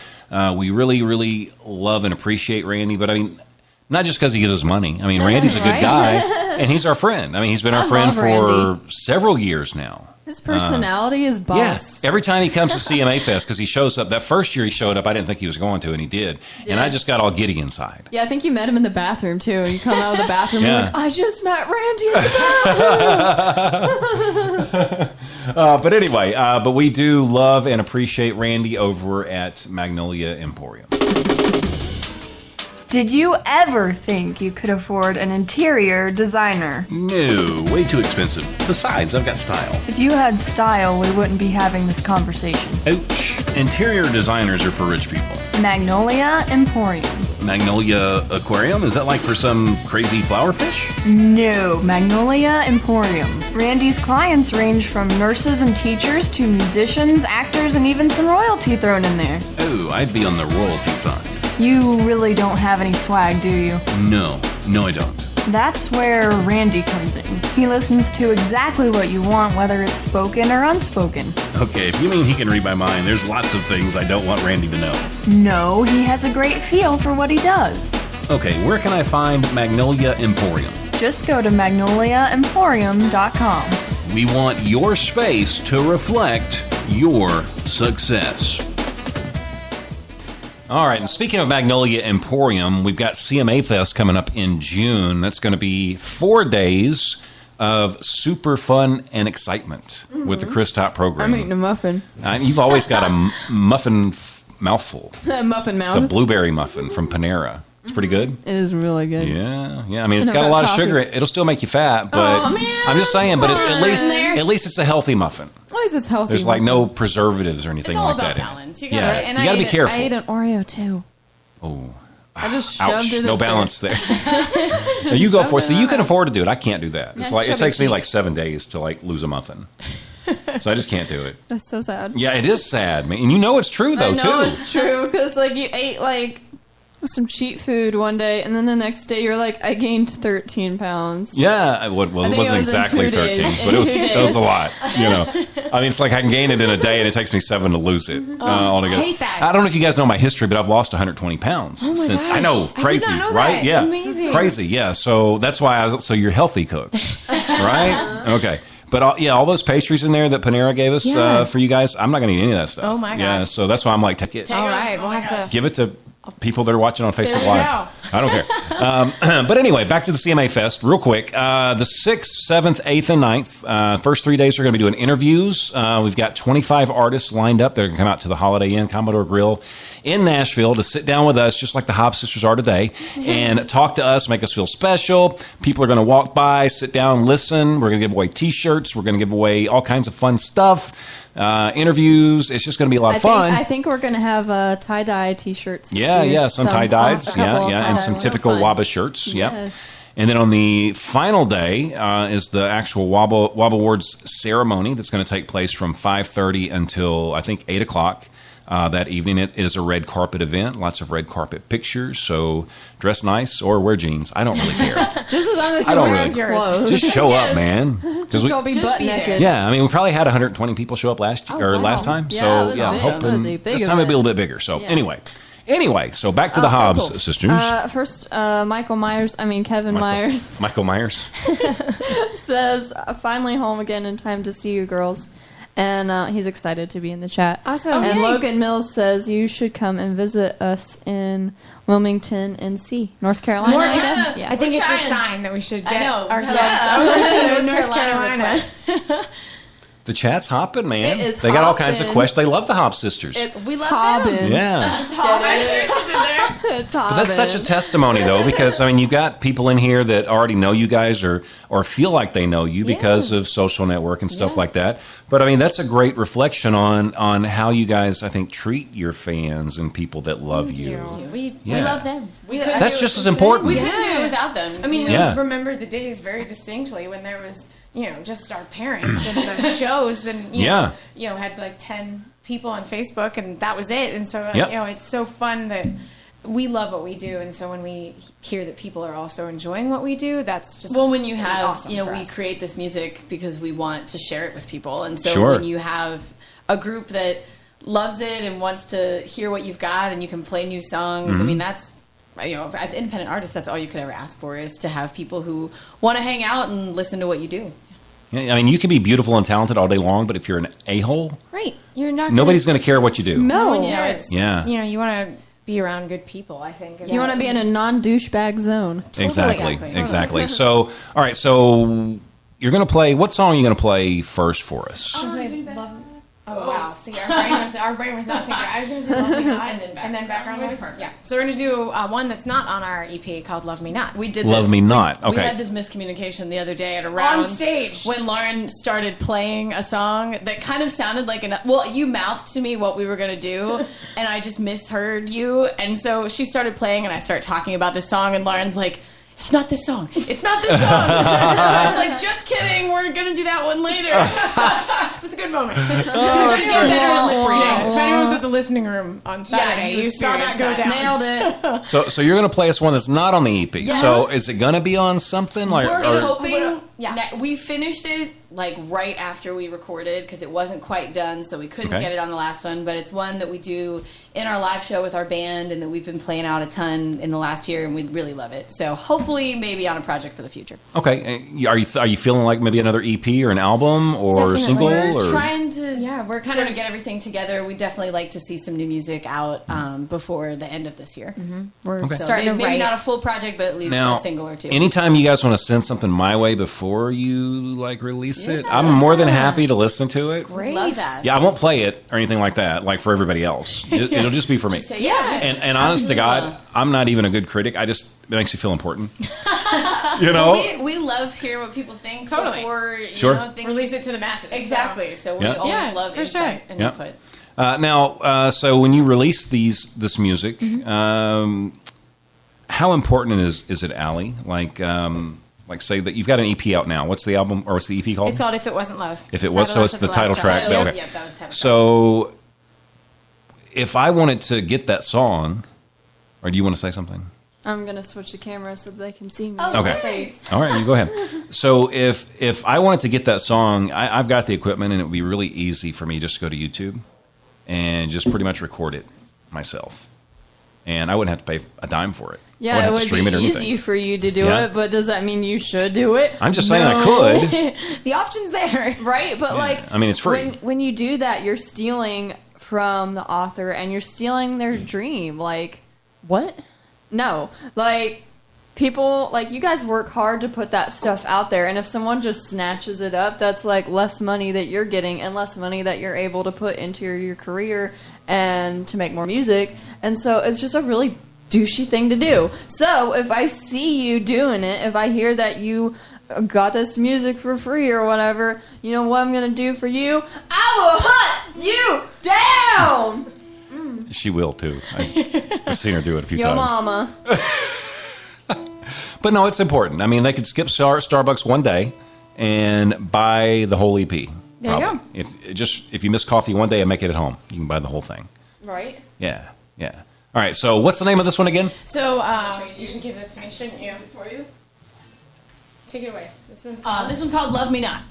we really, really love and appreciate Randy. But I mean, not just because he gives us money. I mean, Randy's a good Right? guy, and he's our friend. I mean, he's been our I friend love for Randy. several years now. His personality is boss. Yeah, every time he comes to CMA Fest, because he shows up. That first year he showed up, I didn't think he was going to, and he did. And I just got all giddy inside. Yeah, I think you met him in the bathroom too. You come out of the bathroom, Yeah. you're like, I just met Randy in the bathroom. But anyway, but we do love and appreciate Randy over at Magnolia Emporium. Did you ever think you could afford an interior designer? No, way too expensive. Besides, I've got style. If you had style, we wouldn't be having this conversation. Ouch. Interior designers are for rich people. Magnolia Emporium. Magnolia Aquarium? Is that like for some crazy flower fish? No, Magnolia Emporium. Randy's clients range from nurses and teachers to musicians, actors, and even some royalty thrown in there. Oh, I'd be on the royalty side. You really don't have any swag, do you? No, I don't. That's where Randy comes in. He listens to exactly what you want, whether it's spoken or unspoken. Okay, if you mean he can read my mind, there's lots of things I don't want Randy to know. No, he has a great feel for what he does. Okay, where can I find Magnolia Emporium? Just go to magnoliaemporium.com. We want your space to reflect your success. All right, and speaking of Magnolia Emporium, we've got CMA Fest coming up in June. That's going to be 4 days of super fun and excitement with the Chris Top program. I'm eating a muffin. You've always got a muffin mouthful. Muffin It's mouth. a blueberry muffin from Panera. It's pretty good. It is really good. Yeah. I mean, it's And got a I've lot got of sugar. coffee. It'll still make you fat, but Oh, man. I'm just saying. But it's there. at least it's a healthy muffin. At least it's healthy. There's like no preservatives or anything It's all like about that. balance. In You it. gotta- Yeah, And you got to be careful. I ate an Oreo too. Oh, I just Ouch, shoved it no up balance there. Now you go for it. So you can afford to do it. I can't do that. It's Yeah, like it chubby takes me cheeks. like 7 days to like lose a muffin. So I just can't do it. That's so sad. Yeah, it is sad, man. And you know it's true though I know too. it's true because like you ate like some cheap food one day, and then the next day you're like, I gained 13 pounds. Yeah, well, it think wasn't it was in exactly 2 days. 13, In but it was 2 it was days. a lot. You know, I mean, it's like I can gain it in a day, and it takes me 7 to lose it altogether. I hate that. I don't know if you guys know my history, but I've lost 120 pounds my since. gosh. I know, I did crazy, not know right? that. Yeah, Amazing. crazy. Yeah, so that's why. So you're healthy cooks, right? Okay. But all those pastries in there that Panera gave us Yeah. for you guys, I'm not going to eat any of that stuff. Oh, my Yeah, gosh. so that's why I'm like, take it. All right, we'll have to. Give it to people that are watching on Facebook you Live. I don't care. But anyway, back to the CMA Fest real quick. The 6th, 7th, 8th, and 9th. First 3 days we're going to be doing interviews. We've got 25 artists lined up. They're going to come out to the Holiday Inn, Commodore Grill in Nashville to sit down with us, just like the Hobbs Sisters are today, and talk to us, make us feel special. People are going to walk by, sit down, listen. We're going to give away T-shirts. We're going to give away all kinds of fun stuff. Interviews. It's just going to be a lot of fun. I think we're going to have tie-dye T-shirts. Yeah, some tie-dyes. A couple Yeah, and some tie-dyes. typical fun. WABA shirts. Yes. Yep. And then on the final day is the actual WABA Awards ceremony that's going to take place from 5:30 until, I think, 8 o'clock. That evening. It is a red carpet event, lots of red carpet pictures, so dress nice or wear jeans. I don't really care. Just as long as I you don't wear really- clothes. Just show up, man. 'Cause Don't be Just butt be there. naked. yeah, I mean, we probably had 120 people show up last wow. time. Yeah, So it was yeah, big. hoping It was a big this time it'd be a little bit bigger. So Yeah. anyway, so back to the so Hobbs cool. Sisters. First, Kevin Myers Michael Myers. says, finally home again in time to see you girls. And he's excited to be in the chat. Awesome. And Yay. Logan Mills says you should come and visit us in Wilmington, NC, North Carolina. I guess. Yeah. I think We're it's trying. a sign that we should I get know. ourselves Yeah. over to North North Carolina Carolina. The chat's hopping, man. It is They got all kinds of hopping. questions. They love the Hobbs Sisters. We love them. Yeah. It's Hobbin. But that's such a testimony, though, because I mean, you've got people in here that already know you guys or feel like they know you because of social network and stuff like that. But I mean, that's a great reflection on how you guys, I think, treat your fans and people that love you. We Yeah. love them. That's just as important. We couldn't do it without them. I mean, Yeah. we remember the days very distinctly when there was, just our parents and the shows, and you know, had like 10 people on Facebook, and that was it. And so, Yep. it's so fun that we love what we do, and so when we hear that people are also enjoying what we do, that's just Well, when you have, awesome for we us. create this music because we want to share it with people. And so Sure. when you have a group that loves it and wants to hear what you've got and you can play new songs, I mean, that's, as independent artists, that's all you could ever ask for is to have people who want to hang out and listen to what you do. Yeah, I mean, you can be beautiful and talented all day long, but if you're an a-hole, Right. You're not nobody's going to care what you do. No. it's Yeah. you want to be around good people, I think. You want to be in a non-douchebag zone. Exactly. So, all right. So you're going to play. What song are you going to play first for us? Oh, wow. See, our brain was not synced. I was going to say Love Me Not and then background noise. Perfect. Yeah. So we're going to do one that's not on our EP called Love Me Not. We did Love this. Me Not. We Okay. had this miscommunication the other day at a round On stage. when Lauren started playing a song that kind of sounded like you mouthed to me what we were going to do, and I just misheard you, and so she started playing, and I start talking about this song, and Lauren's like, "It's not this song. It's not this song." I was like, "Just kidding. We're gonna do that one later." It was a good moment. If anyone was at the listening room on Saturday, you saw that go down. Nailed it. So you're going to play us one that's not on the EP. So is it going to be on something like? We're hoping. Yeah. We finished it like right after we recorded because it wasn't quite done, so we couldn't Okay. get it on the last one. But it's one that we do in our live show with our band, and that we've been playing out a ton in the last year, and we really love it. So hopefully, maybe on a project for the future. Okay. Are you feeling like maybe another EP or an album or Definitely. single? We're or? trying to, we're kind sort of of- get everything together. We definitely like to see some new music out before the end of this year. We're Okay. starting to maybe write. not a full project, but at least Now, a single or two. anytime you guys want to send something my way before you like release it, I'm more than happy to listen to it. Great. Love that. Yeah, I won't play it or anything like that, like for everybody else. It'll just be for me. So, yeah. And honest to God, I'm not even a good critic. It makes me feel important. You know? We love hearing what people think Totally. before Sure. things Release it to the masses. Exactly. So we Yeah. always Yeah, love for insight sure. and Yeah. input. Now, so when you release this music, how important is it, Allie? Like say that you've got an EP out now. What's the album or what's the EP called? It's called If It Wasn't Love. If It Was, so it's the title track. Yeah, Okay. yeah, that was the title So if I wanted to get that song, or do you want to say something? I'm going to switch the camera so they can see me. Okay. All right, you go ahead. So if I wanted to get that song, I've got the equipment, and it would be really easy for me just to go to YouTube and just pretty much record it myself. And I wouldn't have to pay a dime for it. Yeah, it would be easy for you to do it, but does that mean you should do it? I'm just saying I could. The option's there. Right, but I mean, it's free. When you do that, you're stealing from the author and you're stealing their dream. Like, what? No. Like, people, like, you guys work hard to put that stuff out there, and if someone just snatches it up, that's, like, less money that you're getting and less money that you're able to put into your career and to make more music. And so it's just a really douchey thing to do. So if I see you doing it, if I hear that you got this music for free or whatever, you know what I'm going to do for you? I will hunt you down! She will, too. I've seen her do it a few times. Yo mama. But no, it's important. I mean, they could skip Starbucks one day and buy the whole EP. There you go. If you miss coffee one day and make it at home, you can buy the whole thing. Right? Yeah. All right, so what's the name of this one again? So you should give this to me, shouldn't you? For you. Take it away. This one's called Love Me Not.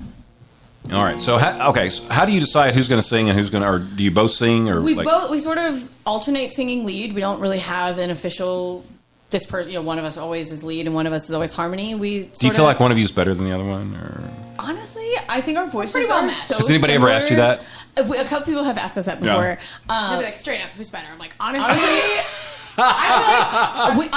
All right, so how do you decide who's going to sing and who's going to, or do you both sing? Or We sort of alternate singing lead. We don't really have an official, this person, one of us always is lead and one of us is always harmony. Do you feel like one of you is better than the other one? Or? Honestly, I think our voices are so Has anybody ever asked you that? A couple people have asked us that before. They'll be like, straight up, who's better? I'm like, honestly, we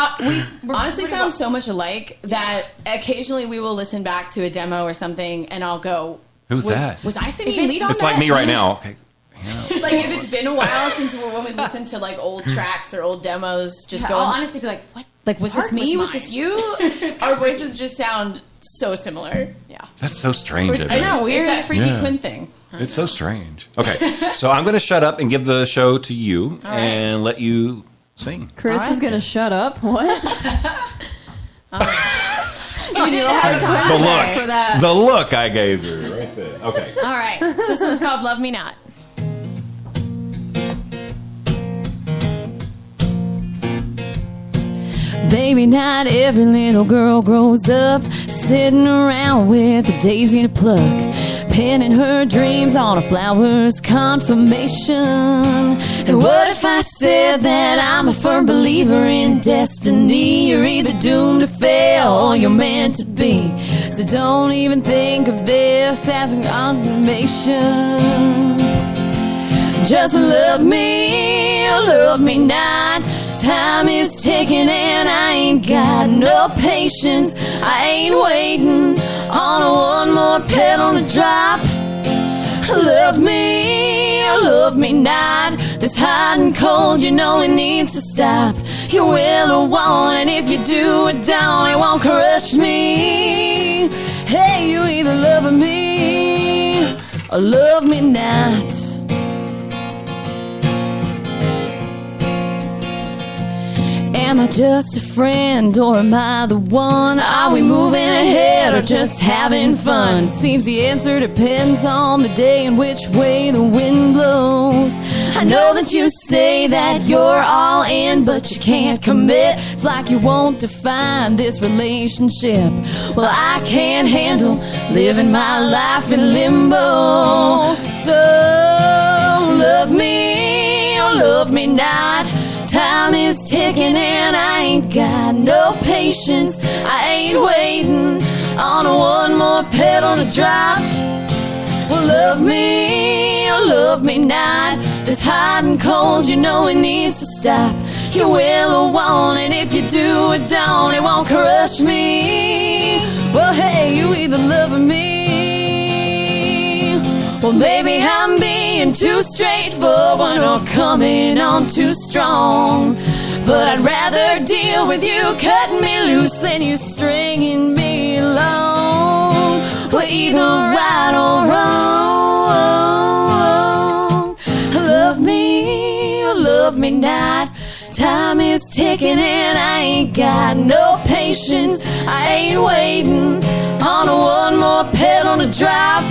honestly sound so much alike that occasionally we will listen back to a demo or something and I'll go, who's that? Was I singing lead on that? It's like me right now. Okay. Yeah. Like if it's been a while since when we listen to like old tracks or old demos, I'll honestly be like, what? Like, was this me? Was this you? Our voices just sound so similar. Yeah. That's so strange. I know. We're that freaky twin thing. It's so strange. Okay, so I'm going to shut up and give the show to you and let you sing. Chris is going to shut up? What? You didn't have time for that. The look I gave you right there. Okay. All right. So this one's called Love Me Not. Baby, not every little girl grows up sitting around with a daisy to pluck, pinning her dreams on a flower's confirmation. And what if I said that I'm a firm believer in destiny? You're either doomed to fail or you're meant to be. So don't even think of this as a confirmation. Just love me or love me not. Time is ticking and I ain't got no patience. I ain't waiting on one more pedal to drop. Love me or love me not. This hot and cold, you know it needs to stop. You will or won't, and if you do it down, it won't crush me. Hey, you either love me or love me not. Am I just a friend or am I the one? Are we moving ahead or just having fun? Seems the answer depends on the day and which way the wind blows. I know that you say that you're all in, but you can't commit. It's like you won't define this relationship. Well, I can't handle living my life in limbo. So love me or love me not. Time is ticking and I ain't got no patience. I ain't waiting on one more pedal to drop. Well, love me or love me not. This hot and cold, you know it needs to stop. You will or won't, and if you do or don't, it won't crush me. Well, hey, you either love me, well, maybe I'm being too straightforward or coming on too strong. But I'd rather deal with you cutting me loose than you stringing me along. Well, either right or wrong. Love me or love me not. Time is ticking and I ain't got no patience. I ain't waiting on one more pedal to drop.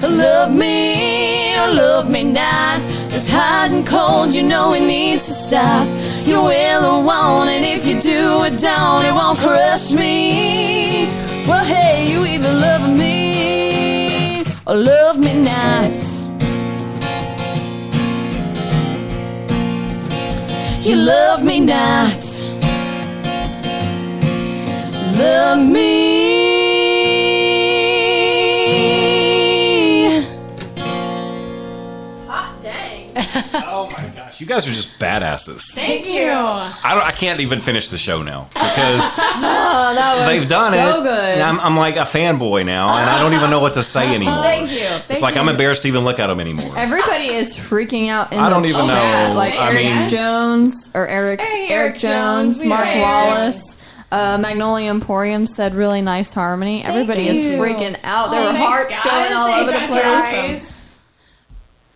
Love me or love me not. It's hot and cold, you know it needs to stop. You will or won't, and if you do or don't, it won't crush me. Well, hey, you either love me or love me not. You love me not. Love me. Hot dang. Oh my gosh, you guys are just badasses. Thank you. I can't even finish the show now because That was they've done so it. good. I'm like a fanboy now, and I don't even know what to say anymore. Thank you. It's like I'm embarrassed to even look at them anymore. Everybody is freaking out in I don't the even chat. know. Like I Eric mean- Jones or Eric Jones, We Mark have Wallace. Magnolia Emporium said really nice harmony. Everybody is you. freaking out. There were thanks, hearts guys. going all over the Thanks, place. guys.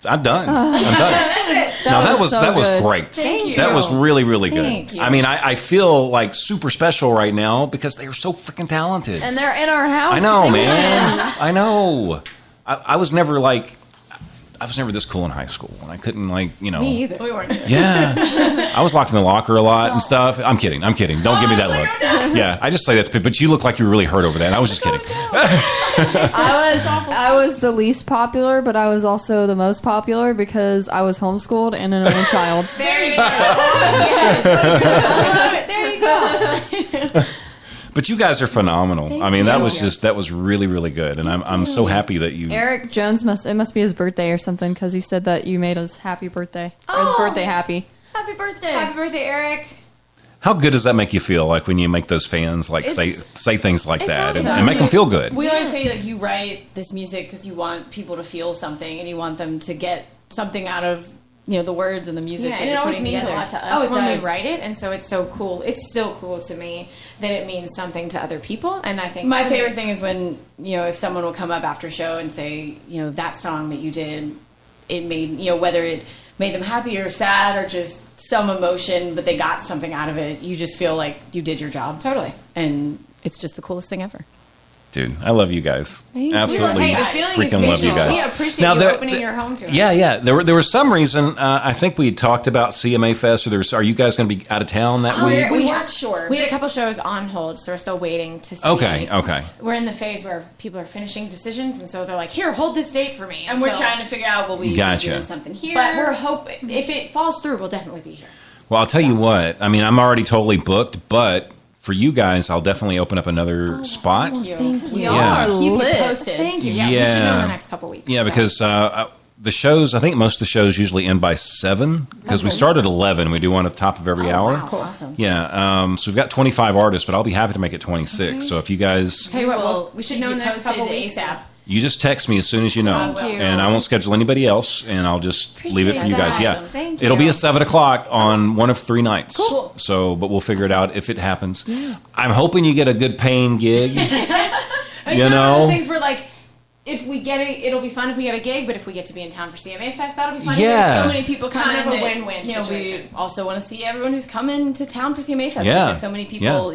I'm done. I'm done. That was so good. great. Thank you. That was really, really good. Thank you. I mean, I feel like super special right now because they are so freaking talented. And they're in our house. I know, singing. man. I know. I was never this cool in high school. I couldn't Me either. We weren't. Yeah. I was locked in the locker a lot and stuff. I'm kidding. Don't give me that look. Yeah, I just say that to people, but you look like you were really hurt over that. I was just kidding. I was the least popular, but I was also the most popular because I was homeschooled and an only child. There you go. Yes. There you go. But you guys are phenomenal. I mean, that you. was really, really good. And I'm so happy that you... Eric Jones must be his birthday or something because he said that you made us happy birthday. Or his birthday happy. Happy birthday. Happy birthday, Eric. How good does that make you feel, like when you make those fans like say things like that awesome. and make them feel good? We always say, like, you write this music because you want people to feel something and you want them to get something out of, the words and the music. Yeah, that and it you're always putting means together. a lot to us when does. we write it, and so it's so cool. It's still cool to me that it means something to other people, and I think My favorite thing is when, if someone will come up after a show and say, that song that you did, it made, whether it made them happy or sad or just some emotion, but they got something out of it. You just feel like you did your job. Totally. And it's just the coolest thing ever. Dude, I love you guys. Absolutely, Hey, the feeling is freaking love you mutual. guys. We appreciate you opening your home to us. Yeah. There was some reason. I think we talked about CMA Fest. Or are you guys going to be out of town that week? We weren't sure. We had a couple shows on hold, so we're still waiting to see. Okay. We're in the phase where people are finishing decisions, and so they're like, "Here, hold this date for me." And we're trying to figure out, will we be doing something here? But we're hoping if it falls through, we'll definitely be here. Well, I'll tell you what. I mean, I'm already totally booked, but for you guys, I'll definitely open up another spot. Thank you. Y'all Yeah. are Keep you lit. posted. Thank you. Yeah, we should know in the next couple weeks. Yeah, so. because the shows, I think most of the shows usually end by 7 because we start at 11. We do one at the top of every hour. Wow, cool. Awesome. Yeah, so we've got 25 artists, but I'll be happy to make it 26. So if you guys, Tell you what, we should know in the next couple weeks. ASAP. you just text me as soon as you know, Thank you. and I won't schedule anybody else, and I'll just leave it for you guys. Awesome. Yeah, Thank it'll you. be at 7 o'clock on one of 3 nights. Cool. So, but we'll figure it out if it happens. I'm hoping you get a good paying gig. It's You one of know? those things where like, if we get it, it'll be fun if we get a gig. But if we get to be in town for CMA Fest, that'll be fun. Yeah. There's so many people coming Kind of a that, win-win We situation. also want to see everyone who's coming to town for CMA Fest. 'cause Yeah. There's so many people,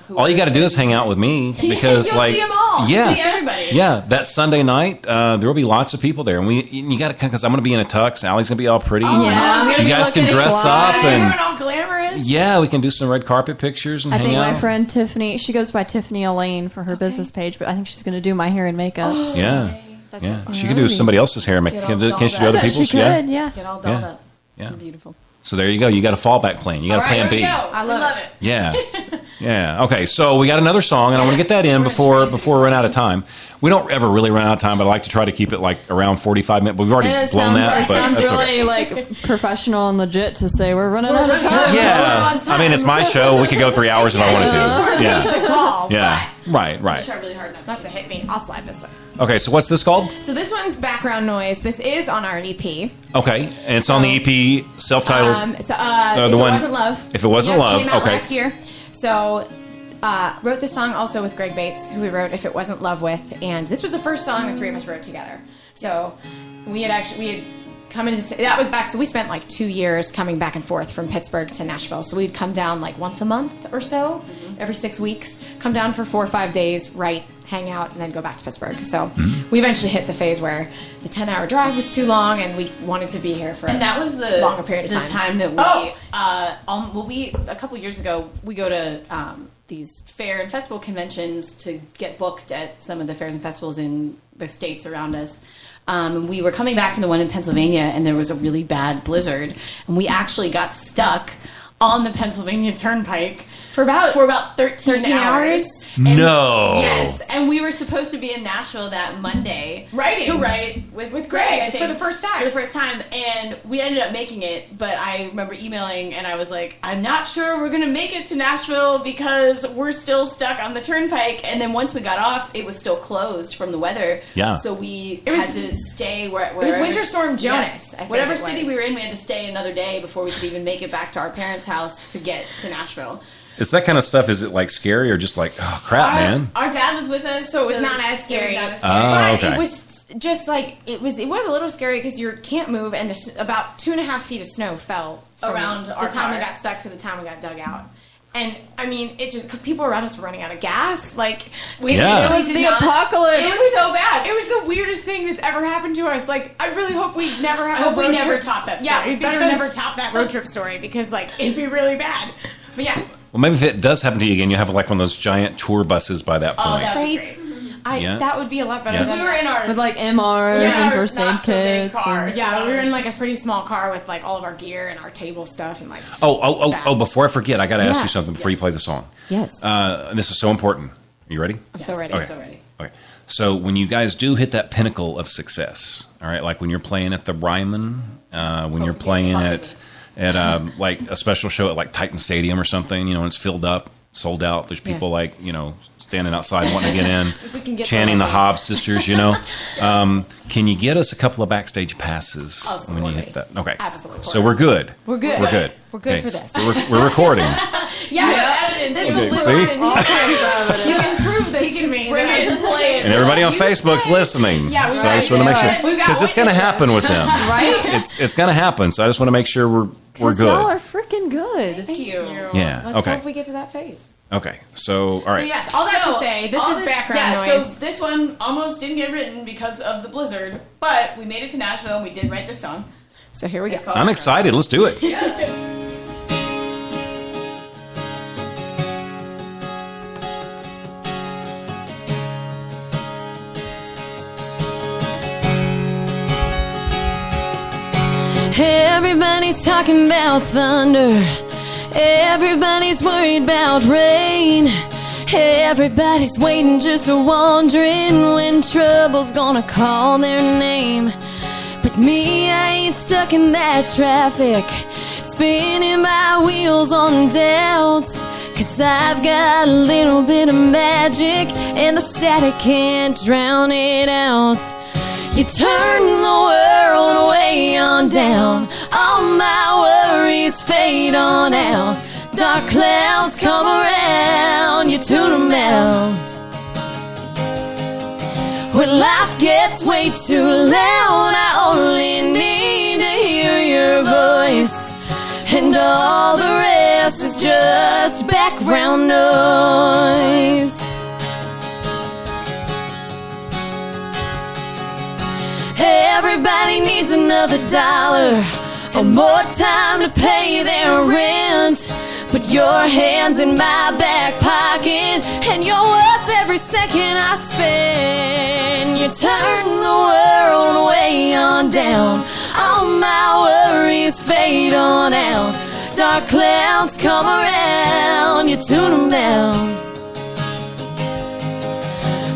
who All you got to do are- is hang out with me because, You'll like, see them all. yeah, See everybody. yeah. That Sunday night, there will be lots of people there, and you got to come because I'm going to be in a tux. Allie's going to be all pretty. Yeah, I'm you gonna be guys can looking dress fly. up Everyone and all glamorous. yeah, we can do some red carpet pictures and I hang think out. my friend Tiffany, she goes by Tiffany Elaine for her business page, but I think she's going to do my hair and makeup. so- Yeah, That's yeah. so She can do somebody else's hair. Get all Can dolled she do up. other I bet people's? she Yeah, could, yeah. Get all dolled Yeah. up. yeah. Beautiful. So there you go. You got a fallback plan. You got All a right, plan here we B. go. I love it. Yeah, yeah. Okay, so we got another song, and I want to get that in before we run out of time. We don't ever really run out of time, but I like to try to keep it like around 45 minutes. But we've already And it blown sounds, that. it but sounds that's really okay. like professional and legit to say we're running out of time. Yeah, I mean it's my show. We could go 3 hours if I wanted to. Yeah, Call. yeah. Right. Try really hard not to. Not to hit me. I'll slide this way. Okay, so what's this called? So this one's background noise. This is on our EP. Okay, and it's on the EP, self-titled. If the It one- Wasn't Love. If It Wasn't Love, Came out okay. last year. So wrote this song also with Greg Bates, who we wrote If It Wasn't Love with, and this was the first song the three of us wrote together. So we had coming to that was back. So we spent like 2 years coming back and forth from Pittsburgh to Nashville. So we'd come down like once a month or so, every 6 weeks. Come down for 4 or 5 days, write, hang out, and then go back to Pittsburgh. So we eventually hit the phase where the 10-hour drive was too long, and we wanted to be here for and that was the longer period of time. The time that we a couple years ago we go to these fair and festival conventions to get booked at some of the fairs and festivals in the states around us. We were coming back from the one in Pennsylvania, and there was a really bad blizzard, and we actually got stuck on the Pennsylvania Turnpike for about 13 hours. No. Yes, and we were supposed to be in Nashville that Monday to write with Greg, I think, for the first time. And we ended up making it, but I remember emailing, and I was like, I'm not sure we're going to make it to Nashville because we're still stuck on the Turnpike. And then once we got off, it was still closed from the weather. Yeah. So we had to stay wherever. It was Winter Storm Jonas. Yeah, I think whatever it city was. we were in, we had to stay another day before we could even make it back to our parents' house to get to Nashville. Is that kind of stuff, is it like scary or just like, oh crap, man? Our dad was with us, So it was not as scary. Oh, But okay. it was just like it was a little scary because you can't move, and about 2.5 feet of snow fell from Around the our time we car. got stuck to the time we got dug out. And I mean, it just 'cause people around us were running out of gas. Like Yeah. It was the apocalypse. It was so bad. It was the weirdest thing that's ever happened to us. Like, I really hope we never have. I hope we road never trips. top that story. Yeah, we better because- never top that road trip story because like it'd be really bad. But yeah, Well, maybe if it does happen to you again, you have like one of those giant tour buses by that point. that's right. Yeah. That would be a lot better. Yeah. Than We were in our with like MRs Yeah, and our first aid not so big kits. cars. Yeah, we were in like a pretty small car with like all of our gear and our table stuff and like. Oh! Before I forget, I got to ask Yeah. you something before you play the song. Yes. This is so important. Are you ready? I'm so ready. Okay. I'm so ready. Okay. So when you guys do hit that pinnacle of success, all right, like when you're playing at the Ryman, when you're playing at like a special show at like Titan Stadium or something, you know, and it's filled up, sold out. There's people like, you know, standing outside wanting to get in, we can get chanting the some of Hobbs Sisters, you know. Can you get us a couple of backstage passes when you hit that? Okay. Absolutely. So we're good. We're good. We're good. We're good Okay. for this. We're recording. evidence. Okay, see? You can prove this to me. Bring it and play it. And everybody on Facebook's listening. Yeah, so I just want to make sure. We've got Because it's going to happen with them. Right? It's going to happen. So I just want to make sure we're Y'all are good. freaking good. Thank you. Yeah. Let's Okay. hope we get to that phase. Okay. So, all So right. yes, all that to say, this all is the- background yeah, noise. So this one almost didn't get written because of the blizzard, but we made it to Nashville and we did write this song. So here we go. It's called I'm excited. Let's do it. Everybody's talking about thunder. Everybody's worried about rain. Everybody's waiting, just wondering when trouble's gonna call their name. But me, I ain't stuck in that traffic, spinning my wheels on doubts. 'Cause I've got a little bit of magic, and the static can't drown it out. You turn the world way on down, all my worries fade on out. Dark clouds come around, you tune them out. When life gets way too loud, I only need to hear your voice, and all the rest is just background noise. Everybody needs another dollar or more time to pay their rent. Put your hands in my back pocket, and you're worth every second I spend. You turn the world way on down, all my worries fade on out. Dark clouds come around, you tune them down.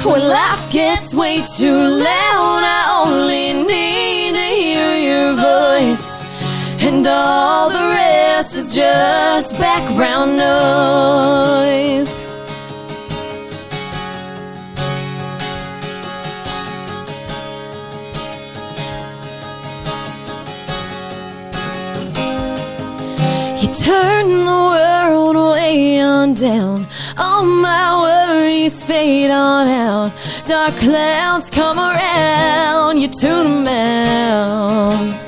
When life gets way too loud, I only need to hear your voice, and all the rest is just background noise. You turn the world way on down, all my worries fade on out. Dark clouds come around, you tune them out.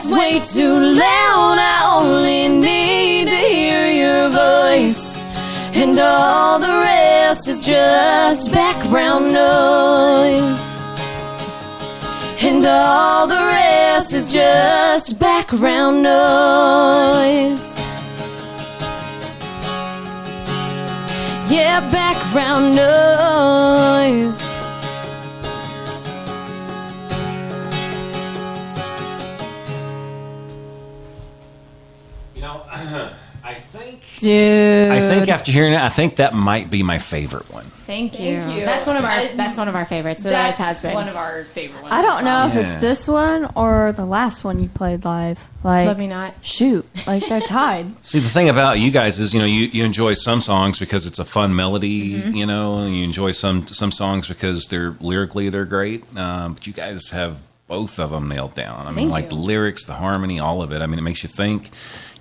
It's way too loud. I only need to hear your voice, and all the rest is just background noise. And all the rest is just background noise. Yeah, background noise. You know, I think Dude. after hearing it, I think that might be my favorite one. Thank you. Thank you. That's one of our favorites. So it always has been. one of our favorite ones. I don't know if Yeah. it's this one or the last one you played live. Like, Love Me Not. Shoot, like they're tied. See, the thing about you guys is, you enjoy some songs because it's a fun melody, and you enjoy some songs because they're great. But you guys have both of them nailed down. I mean, Thank like you. the lyrics, the harmony, all of it. I mean, it makes you think.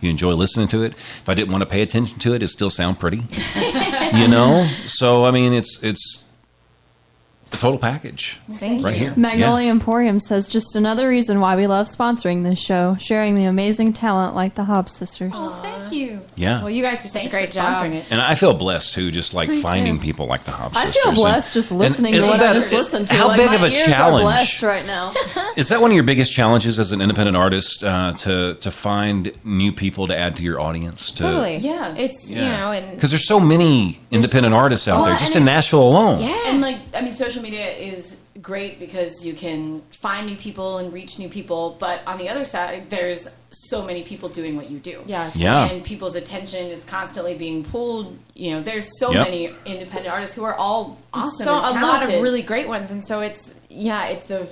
You enjoy listening to it. If I didn't want to pay attention to it, it still sound pretty. So I mean, it's the total package. Thank right you. here. Magnolia Emporium says, just another reason why we love sponsoring this show, sharing the amazing talent like the Hobbs Sisters. Oh, thank you. Yeah. Well, you guys do such a Thanks great for job. sponsoring it. And I feel blessed too, just like Me finding too. people like the Hobbs I Sisters. feel blessed just listening to isn't what I that- just listened to. How like, big my of a ears challenge? are blessed right now. Is that one of your biggest challenges as an independent artist, to find new people to add to your audience? Totally. Yeah. It's, and Because there's so many independent artists out there, Well, just and in it's- Nashville alone. yeah. And social media is great because you can find new people and reach new people, but on the other side, there's so many people doing what you do. Yeah. Yeah. And people's attention is constantly being pulled. There's so Yep. many independent artists who are all awesome. So and a lot of talented. really great ones, and so it's the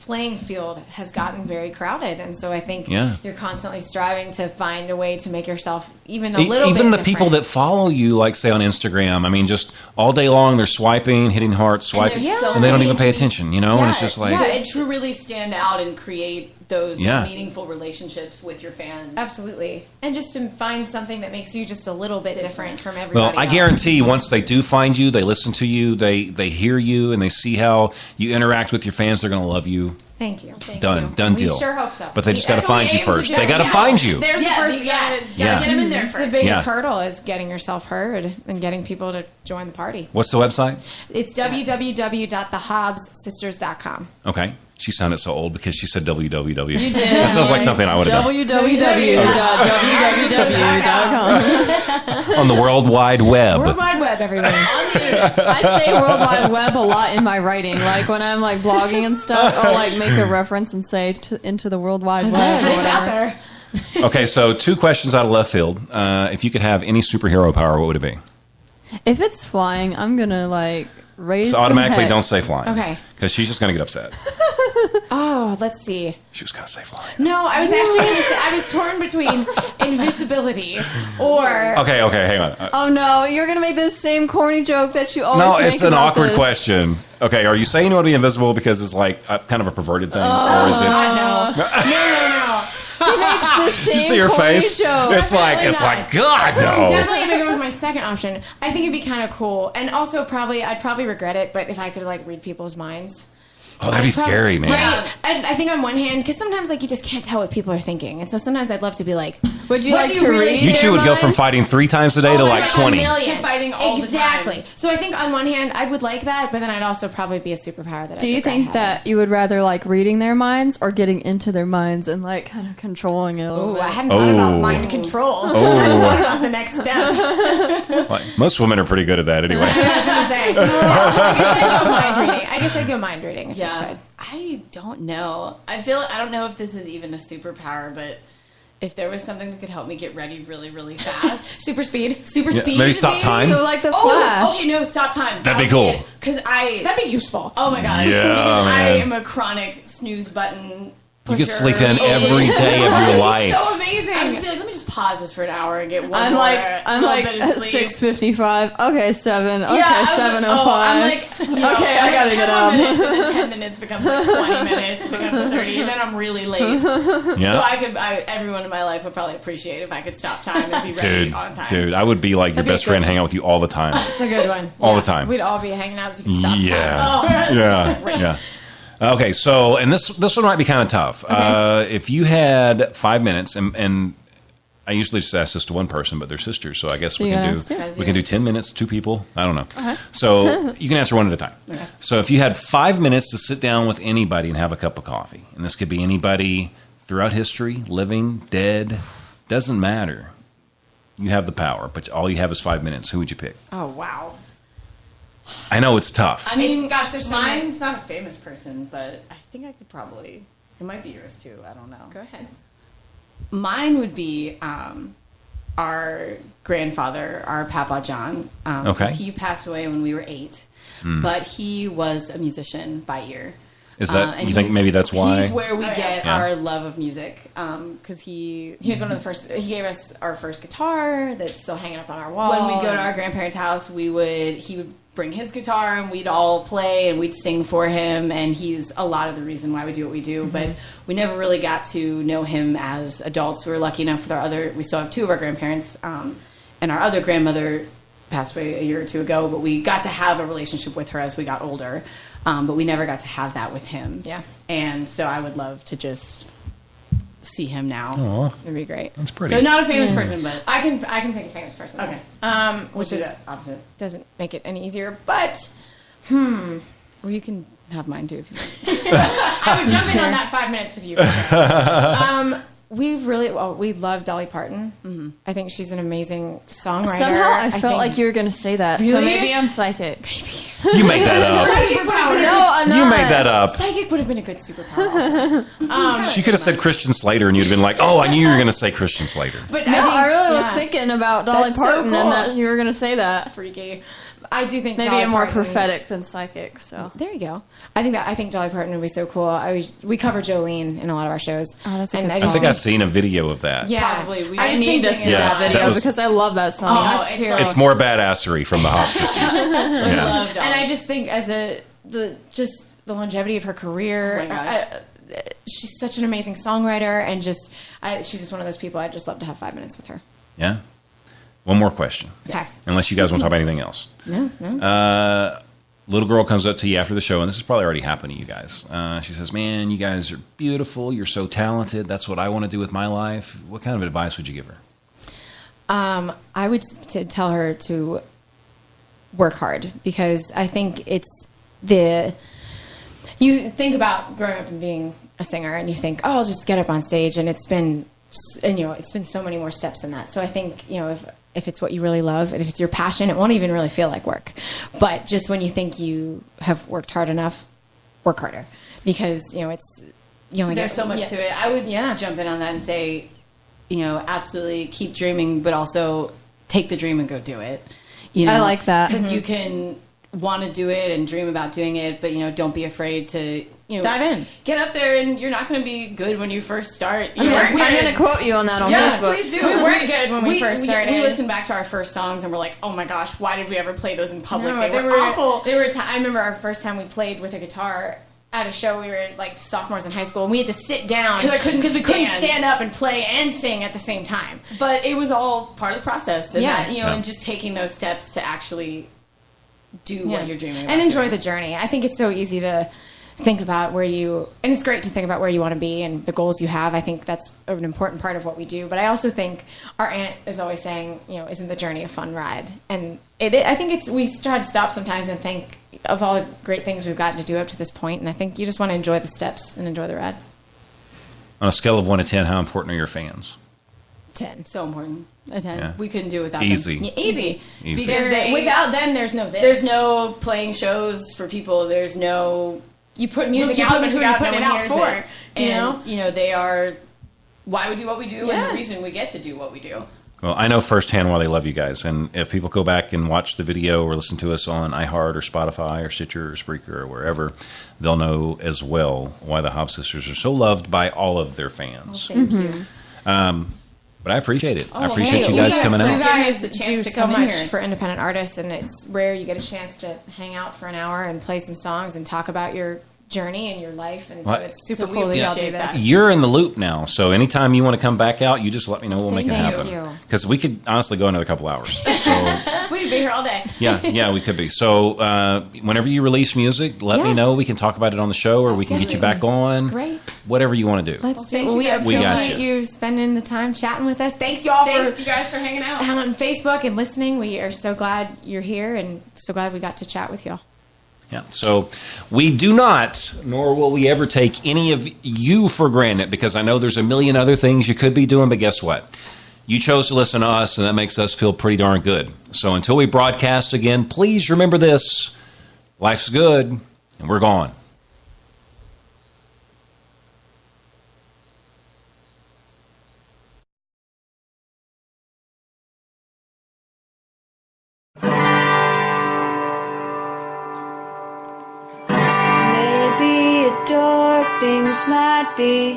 playing field has gotten very crowded, and so I think Yeah. you're constantly striving to find a way to make yourself even a little Even bit the people that follow you, like say on Instagram, I mean, just all day long they're swiping, hitting hearts, swiping, there's so and they don't many- even pay attention, and it's just like, to really stand out and create those Yeah. meaningful relationships with your fans. absolutely, and just to find something that makes you just a little bit different from everybody well, I else. guarantee once they do find you, they listen to you, they hear you, and they see how you interact with your fans, they're going to love you. Thank you. Done We deal. sure hope so. But they just got to That's what find we you aim to first. do. They got to Yeah. find you. There's the first. you gotta Yeah. get them in there It's the first. biggest Yeah. hurdle is getting yourself heard and getting people to join the party. What's the website? It's www.thehobbssisters.com. Okay. She sounded so old because she said www. You did. That sounds like something I would have done. www.www.com. On the World Wide Web. World Wide Web, everyone. I say World Wide Web a lot in my writing. Like when I'm like blogging and stuff, I'll like make a reference and say into the World Wide Web or It's out whatever. there. Okay, so 2 questions out of left field. If you could have any superhero power, what would it be? If it's flying, I'm gonna like raise. So some automatically heck. don't say flying. Okay. Because she's just going to get upset. Oh, let's see. She was going to say flying. No, I was actually going to say, I was torn between invisibility or... Okay, hang on. Oh no, you're gonna make this same corny joke that you always No, make it's an about awkward this. question. Okay, are you saying you want to be invisible because it's like kind of a perverted thing? or is it... No. He makes the same You see her corny face? joke. It's like, God, no. Definitely going to go with my second option. I think it'd be kind of cool. And also I'd probably regret it, but if I could like read people's minds. Oh, that'd be scary, man. Right. And I think on one hand, because sometimes like you just can't tell what people are thinking. And so sometimes I'd love to be like, Would you what like do to really read? You their two would go from minds? fighting 3 times a day to like 20. To fighting all the time. Exactly. So I think on one hand, I would like that, but then I'd also probably be a superpower that Do you think that you would rather like reading their minds or getting into their minds and like kind of controlling it a little Oh, bit? I hadn't thought about Oh. mind control. I thought about the next step. Like, most women are pretty good at that anyway. I was going to say. I guess I'd go mind reading if I Yeah. could. I don't know. I don't know if this is even a superpower, but if there was something that could help me get ready really, really fast. Super speed. Super Yeah, speed. maybe stop time. So like the Flash. Oh, okay, no, stop time. That'd be cool. Because That'd be useful. oh my gosh. Yeah, because I man. am a chronic snooze button You could pusher. sleep in every day of your life. So amazing. I just feel like, let me just pause this for an hour and get one I'm more like little bit of sleep. 6:55. Okay, 7. Okay, Yeah, I was like, 7:05. I'm like, Okay, I gotta get up. Minutes, and then 10 minutes becomes like 20 minutes, becomes 30, and then I'm really late. So Yeah. everyone in my life would probably appreciate if I could stop time and be ready on time. Dude, I would be like your That'd be best friend, good. hang out with you all the time. It's a good one. All Yeah. the time. We'd all be hanging out so you could stop Yeah. time. Oh, Yeah. great. Yeah. Okay, so, and this one might be kind of tough. Okay. If you had 5 minutes, and I usually just ask this to one person, but they're sisters, so I guess we can do 10 minutes, 2 people. I don't know. Okay. So you can answer one at a time. Okay. So if you had 5 minutes to sit down with anybody and have a cup of coffee, and this could be anybody throughout history, living, dead, doesn't matter. You have the power, but all you have is 5 minutes. Who would you pick? Oh, wow. I know it's tough. I mean, gosh, there's mine's not a famous person, but I think I could probably. It might be yours too. I don't know. Go ahead. Mine would be our grandfather, our Papa John. Okay. He passed away when we were 8, but he was a musician by ear. Is that you think maybe that's why? He's where we get our love of music, because he was one of the first. He gave us our first guitar that's still hanging up on our wall. When we go to our grandparents' house, he would bring his guitar and we'd all play and we'd sing for him, and he's a lot of the reason why we do what we do. But we never really got to know him as adults. We were lucky enough with we still have 2 of our grandparents, and our other grandmother passed away a year or 2 ago, but we got to have a relationship with her as we got older. But we never got to have that with him. Yeah. And so I would love to just see him now. Aww. It'd be great. That's pretty. So not a famous person, but I can pick a famous person. Okay. Which is opposite. Doesn't make it any easier, but or you can have mine too if you want. I would jump in on that 5 minutes with you. We love Dolly Parton. Mm-hmm. I think she's an amazing songwriter. Somehow I felt like you were going to say that. Really? So maybe I'm psychic. You made that up. Superpower. No, I'm not. You made that up. Psychic would have been a good superpower also. She could have said Christian Slater and you'd have been like, oh, I knew you were going to say Christian Slater. But I really was thinking about Dolly Parton and that you were going to say that. Freaky. I do think maybe Dolly I'm more Parton, prophetic than psychic. So there you go. I think Dolly Parton would be so cool. We cover Jolene in a lot of our shows. Oh, that's a good song. I think I've seen a video of that. Yeah, probably. I need to see that video because I love that song. Oh, it's more badassery from the Hobbs Sisters. I love Dolly. And I just think as the longevity of her career. Oh my gosh. She's such an amazing songwriter, and she's just one of those people. I'd just love to have 5 minutes with her. Yeah. One more question. Yes. Unless you guys want to talk about anything else. No. Little girl comes up to you after the show, and this has probably already happened to you guys. She says, man, you guys are beautiful. You're so talented. That's what I want to do with my life. What kind of advice would you give her? I would tell her to work hard, because I think it's you think about growing up and being a singer, and you think, oh, I'll just get up on stage, and it's been so many more steps than that. So I think, if it's what you really love, and if it's your passion, it won't even really feel like work. But just when you think you have worked hard enough, work harder, because there's so much to it. I would jump in on that and say, absolutely keep dreaming, but also take the dream and go do it. I like that, because you can want to do it and dream about doing it, but don't be afraid to dive in, get up there, and you're not going to be good when you first start. I'm going to quote you on that on Facebook. Please do. We weren't good when we first started. We listened back to our first songs and we're like, oh my gosh, why did we ever play those in public? No, they were awful. I remember our first time we played with a guitar at a show. We were like sophomores in high school, and we had to sit down because we couldn't stand up and play and sing at the same time. But it was all part of the process, and and just taking those steps to actually do what you're dreaming about and enjoy the journey. I think it's so easy to think about and it's great to think about where you want to be and the goals you have. I think that's an important part of what we do. But I also think our aunt is always saying, isn't the journey a fun ride? And I think we try to stop sometimes and think of all the great things we've gotten to do up to this point. And I think you just want to enjoy the steps and enjoy the ride. On a scale of 1 to 10, how important are your fans? 10. So important. A 10. Yeah. We couldn't do it without Easy. them. Yeah, easy. Because without them, there's no this. There's no playing shows for people. There's no... You put music out, but who are you putting it out for? And, they are why we do what we do and the reason we get to do what we do. Well, I know firsthand why they love you guys. And if people go back and watch the video or listen to us on iHeart or Spotify or Stitcher or Spreaker or wherever, they'll know as well why the Hobbs Sisters are so loved by all of their fans. Well, thank you. But I appreciate it. I appreciate you guys coming out. You guys do so much for independent artists, and it's rare you get a chance to hang out for an hour and play some songs and talk about your journey in your life, and so it's super cool that y'all do this. You're in the loop now, so anytime you want to come back out, you just let me know. We'll make it happen. Because we could honestly go another couple hours. So, we'd be here all day. Yeah, we could be. So whenever you release music, let me know. We can talk about it on the show, or we can get you back on. Great. Whatever you want to do. Let's do it. We appreciate you spending the time chatting with us. Thanks, y'all. Thanks, you guys, for hanging out. On Facebook and listening. We are so glad you're here, and so glad we got to chat with y'all. Yeah, so we do not, nor will we ever take any of you for granted, because I know there's a million other things you could be doing, but guess what? You chose to listen to us, and that makes us feel pretty darn good. So until we broadcast again, please remember this: life's good, and we're gone. Dark things might be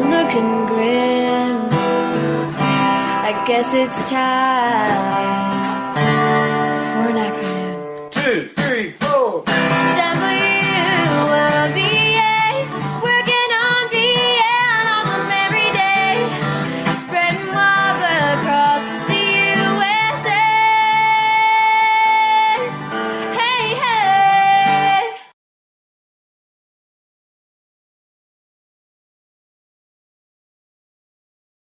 looking grim. I guess it's time